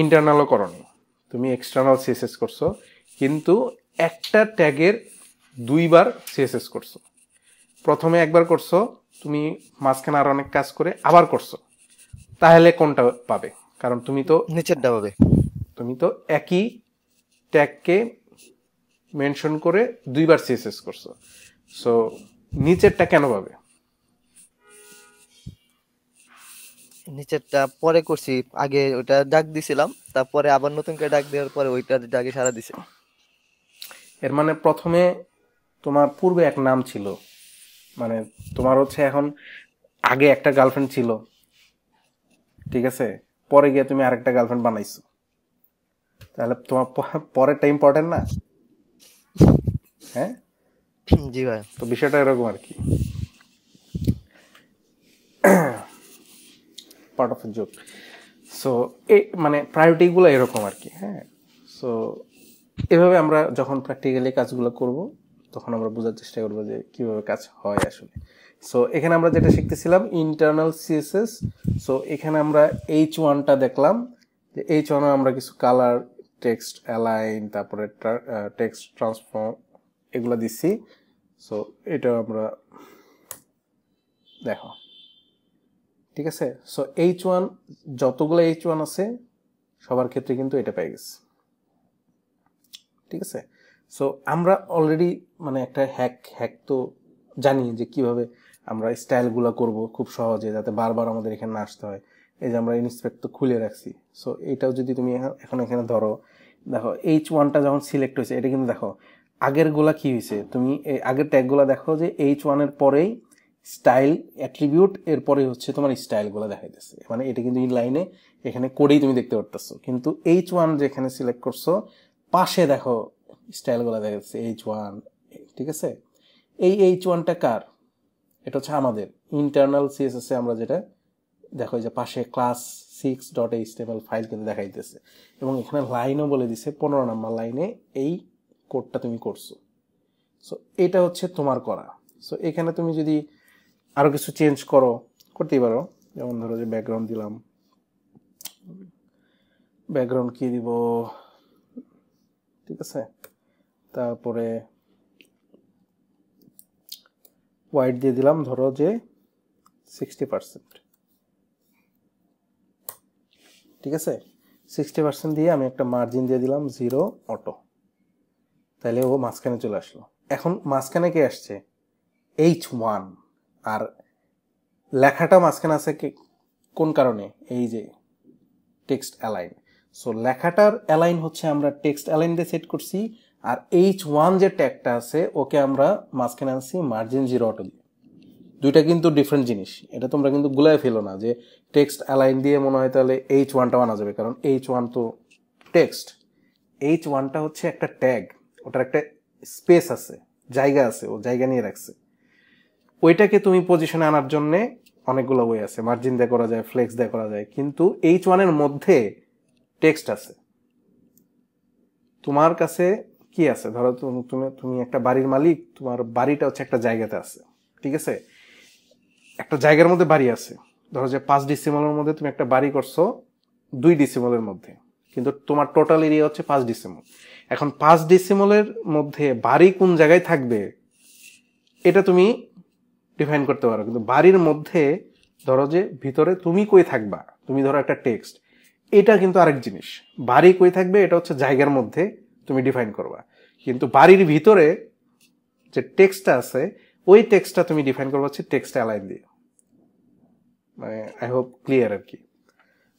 ইন্টারনালও করো নাই, তুমি এক্সটার্নাল সিএসএস করছো, কিন্তু একটা ট্যাগের 2বার সিএসএস করছো। প্রথমে একবার করছো, তুমি মাঝখানে আর অনেক কাজ করে আবার করছো, তাহলে কোনটা পাবে? কারণ তুমি তো নিচেরটা পাবে, তুমি তো একই ট্যাগকে মেনশন করে 2বার সিএসএস করছো, সো নিচেরটা কেন পাবে? নিচেরটা পরে করছি, আগে ওটা ডাক দিছিলাম, তারপরে আবার নতুন করে ডাক দেওয়ার পরে ওইটা ডাকে সারা দিছে। এর মানে প্রথমে তোমার পূর্বে এক নাম ছিল, মানে তোমার হচ্ছে এখন আগে একটা গার্লফ্রেন্ড ছিল, ঠিক আছে, পরে গিয়ে তুমি আরেকটা গার্লফ্রেন্ড বানাইছো, তাহলে তোমার পরেরটা ইম্পর্টেন্ট না? হ্যাঁ, জি ভাই। তো বিষয়টা এরকম আর কি, part of a joke. So এই মানে প্রায়োরিটিগুলো এরকম আর কি। হ্যাঁ, সো এভাবে আমরা যখন প্র্যাকটিক্যালি কাজগুলো করব তখন আমরা বোঝার চেষ্টা করবো যে কিভাবে কাজ হয় আসলে। সো এখানে আমরা যেটা শিখতেছিলাম ইন্টারনাল সিএসএস। সো এখানে আমরা H1টা দেখলাম, যে H1 আমরা কিছু কালার, টেক্সট অ্যালাইন, তারপরে টেক্সট ট্রান্সফর্ম এগুলো দিচ্ছি। সো এটা আমরা দেখো, ঠিক আছে। সো H1 যতগুলো H1 আছে সবার ক্ষেত্রে কিন্তু এটা পেয়ে গেছে, ঠিক আছে। সো আমরা অলরেডি মানে একটা হ্যাক তো জানি যে কিভাবে আমরা স্টাইলগুলো করব খুব সহজে, যাতে বারবার আমাদের এখানে না আসতে হয়। এই যে আমরা ইন্সপেক্ট তো খুলে রাখছি। সো এটাও যদি তুমি এখন এখানে ধরো, দেখো H1টা যখন সিলেক্ট হয়েছে, এটা কিন্তু দেখো আগের গুলা কি হয়েছে, তুমি এই আগের ট্যাগগুলো দেখো যে H1 এর পরেই স্টাইল অ্যাট্রিবিউট, এরপরে হচ্ছে তোমার স্টাইলগুলো দেখাইতেছে, মানে এটা কিন্তু ইনলাইনে এখানে কোডেই তুমি দেখতে পারতেছো। কিন্তু H1 যেখানে সিলেক্ট করছো পাশে দেখো স্টাইলগুলো দেখা যাচ্ছে H1, ঠিক আছে। এই H1টা কার? এটা হচ্ছে আমাদের ইন্টারনাল সিএসএস এ আমরা যেটা দেখো যে পাশে ক্লাস 6.html ফাইল কিন্তু দেখাইতেছে, এবং এখানে লাইনও বলে দিছে 15 নম্বর লাইনে এই কোডটা তুমি করছো। সো এটা হচ্ছে তোমার করা। সো এখানে তুমি যদি আরো কিছু চেঞ্জ করতেই পারো, যেমন ধরো যে ব্যাকগ্রাউন্ড দিলাম, ব্যাকগ্রাউন্ড কি দিব, ঠিক আছে, তারপরে হোয়াইট দিয়ে দিলাম ধরো যে 60%, ঠিক আছে। 60% দিয়ে আমি একটা মার্জিন দিয়ে দিলাম 0 অটো, তাহলে ও মাঝখানে চলে আসলো। এখন মাঝখানে কে আসছে? H1, আর লেখাটা মাঝখানে আছে কোন কারণে? এই যে টেক্সট অ্যালাইন। সো লেখাটার অ্যালাইন হচ্ছে আমরা টেক্সট অ্যালাইন দিয়ে সেট করছি, আর H1 যে ট্যাগটা আছে ওকে আমরা মাঝখানে আনছি মার্জিন 0 অটো দিয়ে। দুইটা কিন্তু ডিফারেন্ট জিনিস, এটা তোমরা কিন্তু গুলায় ফেলো না যে টেক্সট অ্যালাইন দিয়ে মনে হয় তাহলে H1টা আনা যাবে, কারণ H1 তো টেক্সট, H1টা হচ্ছে একটা ট্যাগ, ওটার একটা স্পেস আছে, জায়গা আছে, ও জায়গা নিয়ে রাখছে। ওইটাকে তুমি পজিশনে আনার জন্য অনেকগুলো ওয়ে আছে, মার্জিন দিয়ে করা যায়, ফ্লেক্স দিয়ে করা যায়, কিন্তু H1 এর মধ্যে টেক্সট আছে। তোমার কাছে কি আছে? ধরো তুমি একটা বাড়ির মালিক, তোমার বাড়িটা হচ্ছে একটা জায়গাতে আছে, ঠিক আছে, একটা জায়গার মধ্যে বাড়ি আছে। ধরো যে 5 ডিসিমলের মধ্যে তুমি একটা বাড়ি করছো 2 ডিসিমলের মধ্যে, কিন্তু তোমার টোটাল এরিয়া হচ্ছে 5 ডিসিমল। এখন 5 ডিসিমলের মধ্যে বাড়ি কোন জায়গায় থাকবে এটা তুমি ডিফাইন করতে পারো, কিন্তু বাড়ির মধ্যে ধরো যে ভিতরে তুমি কই থাকবা, তুমি ধরো একটা টেক্সট, এটা কিন্তু আরেক জিনিস। বাড়ি কই থাকবে এটা হচ্ছে জায়গার মধ্যে তুমি ডিফাইন করবা, কিন্তু বাড়ির ভিতরে যে টেক্সটটা আছে ওই টেক্সটটা তুমি ডিফাইন করবা হচ্ছে টেক্সট অ্যালাইন দিয়ে। মানে আই হোপ ক্লিয়ার আর কি।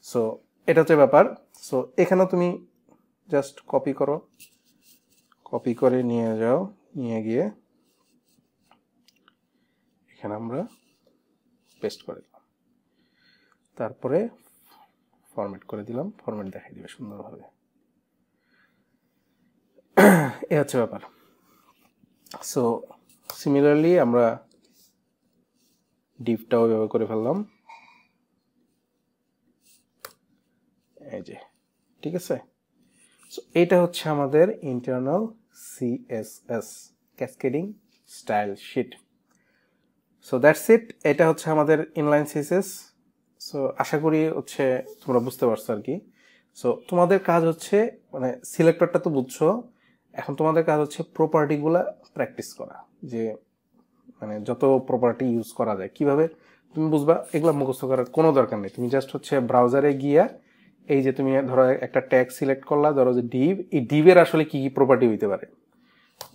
সো এটা হচ্ছে ব্যাপার। সো এখানে তুমি জাস্ট কপি করো, কপি করে নিয়ে যাও, নিয়ে গিয়ে এখানে আমরা পেস্ট করে দিলাম, তারপরে ফরম্যাট করে দিলাম, ফরম্যাট দেখাই দিবে সুন্দরভাবে। এ হচ্ছে ব্যাপার। সো সিমিলারলি আমরা ডিভটাও ব্যবহার করে ফেললাম, এই যে, ঠিক আছে। সো এটা হচ্ছে আমাদের internal CSS cascading style sheet. So that's it, এটা হচ্ছে আমাদের ইনলাইন সিএসএস। সো আশা করি হচ্ছে তোমরা বুঝতে পারছো আর কি। সো তোমাদের কাজ হচ্ছে, মানে সিলেক্টরটা তো বুঝছো, এখন তোমাদের কাজ হচ্ছে প্রপার্টিগুলা প্র্যাকটিস করা, যে মানে যত প্রপার্টি ইউজ করা যায় কিভাবে তুমি বুঝবা, এগুলো মুখস্থ করার কোনো দরকার নেই। তুমি জাস্ট হচ্ছে ব্রাউজারে গিয়া এই যে তুমি ধরো একটা ট্যাগ সিলেক্ট করলা, ধরো যে ডিভ, এই ডিভের আসলে কি কি প্রপার্টি হইতে পারে,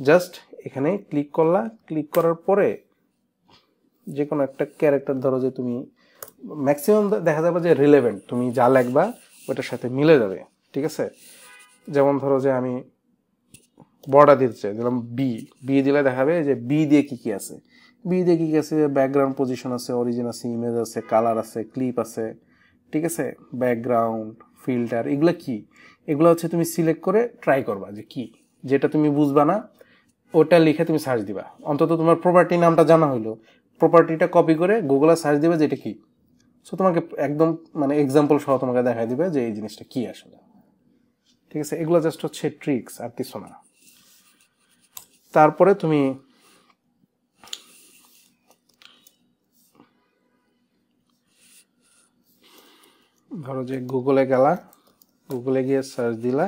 জাস্ট এখানে ক্লিক করলা, ক্লিক করার পরে যে কোনো একটা ক্যারেক্টার ধরো যে তুমি ম্যাক্সিমাম দেখা যাবে যে রিলেভেন্ট, তুমি যা লিখবা ওটার সাথে মিলে যাবে, ঠিক আছে। যেমন ধরো যে আমি বর্ডার দিতে চাই, দিলাম বি দিলে দেখাবে যে বি দিয়ে কি কি আছে, বি দিয়ে কি কি আছে, ব্যাকগ্রাউন্ড পজিশন আছে, অরিজিন আছে, ইমেজ আছে, কালার আছে, ক্লিপ আছে, ঠিক আছে, ব্যাকগ্রাউন্ড, ফিল্টার, এগুলো কি, এগুলো হচ্ছে তুমি সিলেক্ট করে ট্রাই করবা যে কি, যেটা তুমি বুঝবা না ওটা লিখে তুমি সার্চ দিবা, অন্তত তোমার প্রপার্টি নামটা জানা হলো, প্রপার্টিটা কপি করে গুগলে সার্চ দিবে যে এটা কি। সো তোমাকে একদম মানে এক্সাম্পল সহ তোমাকে দেখাই দিবে যে এই জিনিসটা কি আসলে। ঠিক আছে, এগুলো জাস্ট হচ্ছে ট্রিক্স আর কিছু না। তারপরে তুমি ধরো যে গুগলে গেলা, গুগলে গিয়ে সার্চ দিলা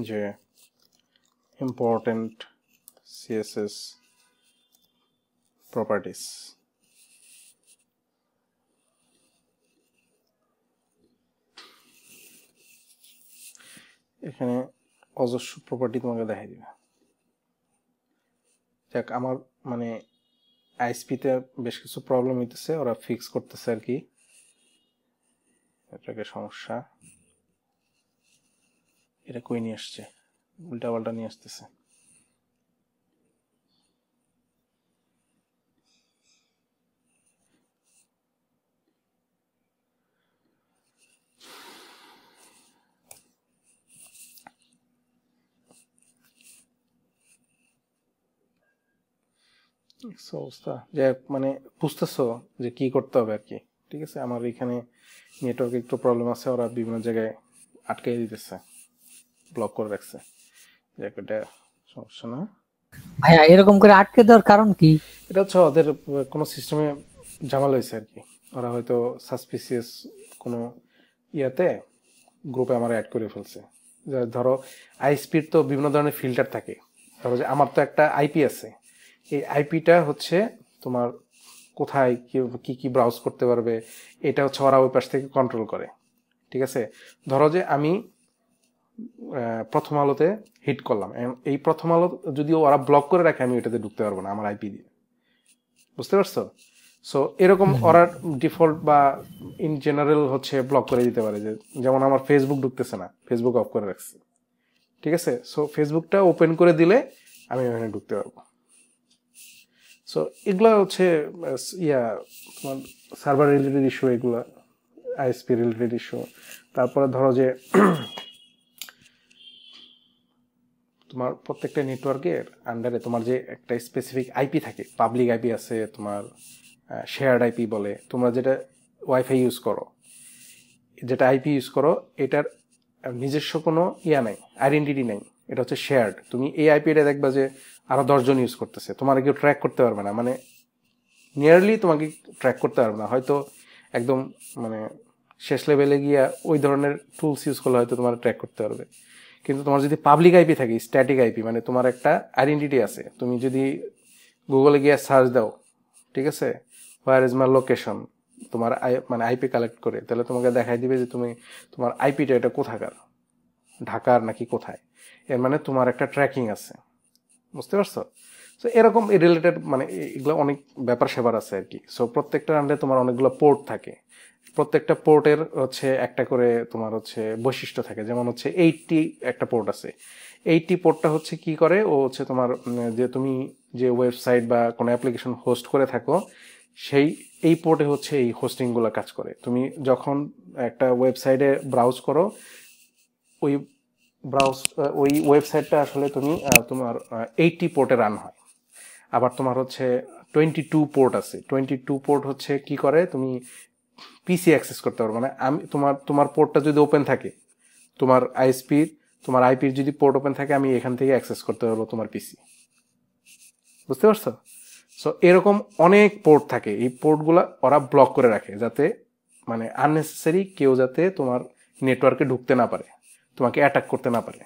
যে ইম্পর্টেন্ট সিএসএস প্রপার্টিস, এখানে অজস্র প্রপার্টি তোমাকে দেখাই দিবে। যাক, আমার মানে আইএসপিতে বেশ কিছু প্রবলেম হইতেছে, ওরা ফিক্স করতেছে আর কি এটাকে সমস্যা। এটা কই নিয়ে আসছে, উল্টা পাল্টা নিয়ে আসতেছে। অবস্থা যে মানে বুঝতেছো যে কি করতে হবে আর কি। ঠিক আছে, আমার এখানে নেটওয়ার্ক একটু প্রবলেম আছে, ওরা বিভিন্ন জায়গায় আটকে দিতেছে, ব্লক করে রাখছে। যাক, এটা সমস্যা না। ভাইয়া এরকম করে আটকে দেওয়ার কারণ কি? এটা হচ্ছে ওদের কোনো সিস্টেমে ঝামেলা হয়েছে আর কি, ওরা হয়তো সাসপিসিয়াস কোনো ইয়াতে গ্রুপে আমার অ্যাড করে ফেলছে। ধরো আইএসপির তো বিভিন্ন ধরনের ফিল্টার থাকে, ধরো যে আমার তো একটা আইপি আছে, এই আইপিটা হচ্ছে তোমার কোথায় কি কি ব্রাউজ করতে পারবে এটা হচ্ছে ওরা ওই পাশ থেকে কন্ট্রোল করে। ঠিক আছে, ধরো যে আমি প্রথম আলোতে হিট করলাম, এই প্রথম আলো যদিও ওরা ব্লক করে রাখে আমি এটাতে ঢুকতে পারবো না আমার আইপি দিয়ে, বুঝতে পারছো? সো এরকম ওরা ডিফল্ট বা ইন জেনারেল হচ্ছে ব্লক করে দিতে পারে, যে যেমন আমার ফেসবুক ঢুকতেছে না, ফেসবুক অফ করে রাখছে। ঠিক আছে, সো ফেসবুকটা ওপেন করে দিলে আমি ওখানে ঢুকতে পারবো। সো এগুলো হচ্ছে তোমার সার্ভার রিলেটেড ইস্যু, এগুলো আইএসপি রিলেটেড ইস্যু। তারপরে ধরো যে তোমার প্রত্যেকটা নেটওয়ার্কের আন্ডারে তোমার যে একটা স্পেসিফিক আইপি থাকে, পাবলিক আইপি আছে, তোমার শেয়ার্ড আইপি বলে, তোমরা যেটা ওয়াইফাই ইউজ করো, যেটা আইপি ইউজ করো, এটার নিজস্ব কোনো নাই, আইডেন্টিটি নেই, এটা হচ্ছে শেয়ার্ড। তুমি এই আইপিটা দেখবা যে আরো 10 জন ইউজ করতেছে, তোমার কেউ ট্র্যাক করতে পারবে না, মানে নিয়ারলি তোমাকে ট্র্যাক করতে পারবে না। হয়তো একদম মানে শেষ লেভেলে গিয়া ওই ধরনের টুলস ইউজ করলে হয়তো তোমার ট্র্যাক করতে পারবে। কিন্তু তোমার যদি পাবলিক আইপি থাকে, স্ট্যাটিক আইপি, মানে তোমার একটা আইডেন্টিটি আছে, তুমি যদি গুগলে গিয়ে সার্চ দাও, ঠিক আছে, হোয়ার ইজ মাই লোকেশন, তোমার মানে আইপি কালেক্ট করে, তাহলে তোমাকে দেখাই দিবে যে তুমি তোমার আইপিটা এটা কোথাকার, ঢাকার নাকি কোথায়, এর মানে তোমার একটা ট্র্যাকিং আছে, বুঝতে পারছো? সো এরকম রিলেটেড মানে এগুলো অনেক ব্যাপার সেবার আছে আর কি। সো প্রত্যেকটার আন্ডারে তোমার অনেকগুলো পোর্ট থাকে, প্রত্যেকটা পোর্টের হচ্ছে একটা করে তোমার হচ্ছে বৈশিষ্ট্য থাকে। যেমন হচ্ছে 80 একটা পোর্ট আছে, 80 পোর্টটা হচ্ছে কি করে, ও হচ্ছে তোমার যে তুমি যে ওয়েবসাইট বা কোনো অ্যাপ্লিকেশন হোস্ট করে থাকো, এই পোর্টে হচ্ছে এই হোস্টিংগুলো কাজ করে। তুমি যখন একটা ওয়েবসাইটে ব্রাউজ করো, ওই ওয়েবসাইটটা আসলে তুমি তোমার 80 পোর্টে রান হয়। আবার তোমার হচ্ছে 22 পোর্ট আছে, 22 পোর্ট হচ্ছে কি করে, তুমি পিসি অ্যাক্সেস করতে পারো, মানে আমি তোমার পোর্টটা যদি ওপেন থাকে, তোমার তোমার আইপির যদি পোর্ট ওপেন থাকে, আমি এখান থেকে অ্যাক্সেস করতে পারবো তোমার পিসি, বুঝতে পারছো? সো এরকম অনেক পোর্ট থাকে, এই পোর্টগুলো ওরা ব্লক করে রাখে, যাতে মানে আননেসেসারি কেউ যাতে তোমার নেটওয়ার্কে ঢুকতে না পারে, তোমাকে অ্যাটাক করতে না পারে।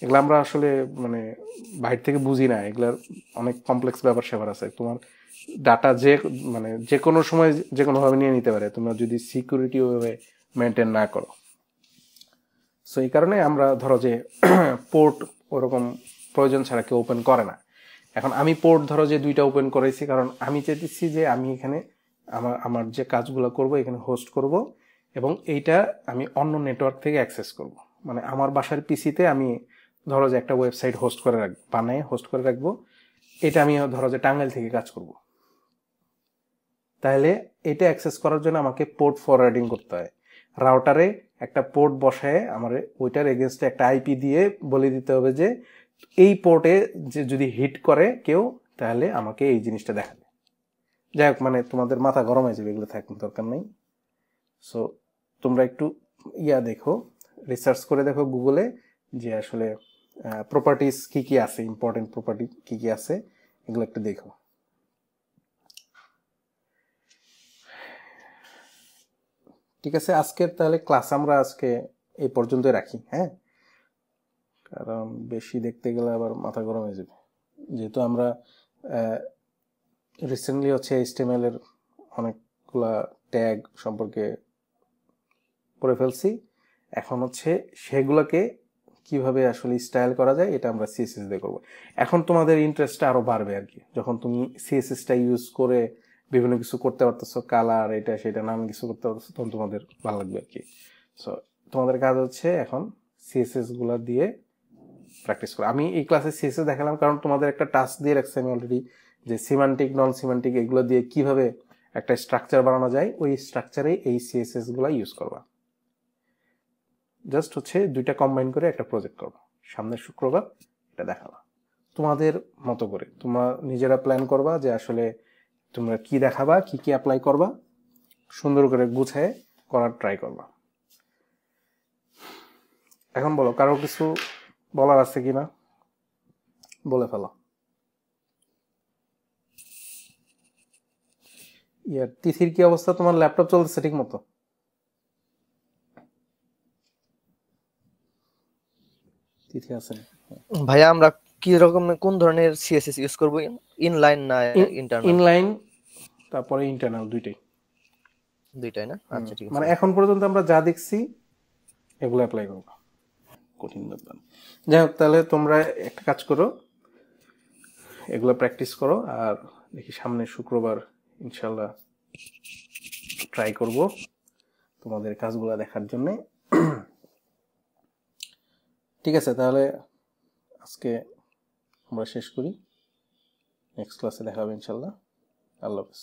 এগুলো আমরা আসলে মানে বাইরে থেকে বুঝি না, এগুলার অনেক কমপ্লেক্স ব্যাপার সেবার আছে। তোমার ডাটা মানে যে কোনো সময় যে কোনোভাবে নিয়ে নিতে পারে, তোমরা যদি সিকিউরিটি ওইভাবে মেনটেন না করো। সো এই কারণে আমরা ধরো যে পোর্ট ওরকম প্রয়োজন ছাড়া কেউ ওপেন করে না। এখন আমি পোর্ট ধরো যে 2টা ওপেন করেছি, কারণ আমি চাইতেছি যে আমি এখানে আমার যে কাজগুলো করব এখানে হোস্ট করব, এবং এইটা আমি অন্য নেটওয়ার্ক থেকে অ্যাক্সেস করব। মানে আমার বাসার পিসিতে আমি ধরো যে একটা ওয়েবসাইট হোস্ট করে হোস্ট করে রাখবো, এটা আমি ধরো যে টাঙ্গাইল থেকে কাজ করব। তাহলে এটা অ্যাক্সেস করার জন্য আমাকে পোর্ট ফরওয়ার্ডিং করতে হয়। রাউটারে একটা পোর্ট বসায় আমার ওইটার এগেনস্টে একটা আইপি দিয়ে বলে দিতে হবে যে এই পোর্টে যে যদি হিট করে কেউ তাহলে আমাকে এই জিনিসটা দেখাবে। যাই হোক, মানে তোমাদের মাথা গরম হয়ে যাবে, এগুলো থাকার দরকার নেই। সো তোমরা একটু দেখো, রিসার্চ করে দেখো গুগলে যে আসলে প্রপার্টিস কি কি আছে, ইম্পর্টেন্ট প্রপার্টি কি কি আছে, এগুলো একটু দেখো। ঠিক আছে, আজকের তাহলে ক্লাস আমরা আজকে এই পর্যন্ত রাখি। হ্যাঁ, কারণ বেশি দেখতে গেলে আবার মাথা গরম হয়ে যাবে। যেহেতু আমরা রিসেন্টলি হচ্ছে HTML এর অনেকগুলা ট্যাগ সম্পর্কে পড়ে ফেলছি, এখন হচ্ছে সেগুলোকে কিভাবে আসলে স্টাইল করা যায় এটা আমরা CSS দিয়ে করবো। এখন তোমাদের ইন্টারেস্টটা আরো বাড়বে আর কি, যখন তুমি CSS-টা ইউজ করে বিভিন্ন কিছু করতে পারতেছো, কালার এটা সেটা নাম কিছু করতে পারতেছো, তখন তোমাদের ভালো লাগবে আর কি। সো তোমাদের কাজ হচ্ছে এখন CSS গুলা দিয়ে প্র্যাকটিস করা। আমি এই ক্লাসে CSS দেখালাম কারণ তোমাদের একটা টাস্ক দিয়ে রাখছি আমি অলরেডি, যে সিমান্টিক নন সিমান্টিক এগুলো দিয়ে কিভাবে একটা স্ট্রাকচার বানানো যায়, ওই স্ট্রাকচারে এই CSS গুলা ইউজ করবা। জাস্ট হচ্ছে দুইটা কম্বাইন করে একটা প্রজেক্ট করবা, সামনের শুক্রবার এটা দেখাবা তোমাদের মতো করে। তোমরা নিজেরা প্ল্যান করবা যে আসলে তোমরা কি দেখাবা, কি কি অ্যাপ্লাই করবা, সুন্দর করে গুছায় করার ট্রাই করবা। এখন বলো, কারো কিছু বলার আছে কিনা, বলে ফেলো। তিথির কি অবস্থা? তোমার ল্যাপটপ চলতেছে ঠিক মতো? তিথি আছে ভাইয়া আমরা কি রকম কোন ধরনের সিএসএস ইউজ করব, ইনলাইন না ইন্টারনাল? ইনলাইন তারপরে ইন্টারনাল, দুইটাই। দুইটাই না? আচ্ছা ঠিক আছে। মানে এখন পর্যন্ত আমরা যা দেখছি এগুলো অ্যাপ্লাই করব, কঠিন ব্যাপার। যাই হোক, তাহলে তোমরা একটা কাজ করো, এগুলো প্র্যাকটিস করো, আর দেখি সামনে শুক্রবার ইনশাল্লাহ ট্রাই করব তোমাদের কাজগুলো দেখার জন্যে। ঠিক আছে, তাহলে আজকে আমরা শেষ করি, নেক্সট ক্লাসে দেখা হবে ইনশাল্লাহ। আল্লাহ হাফেজ।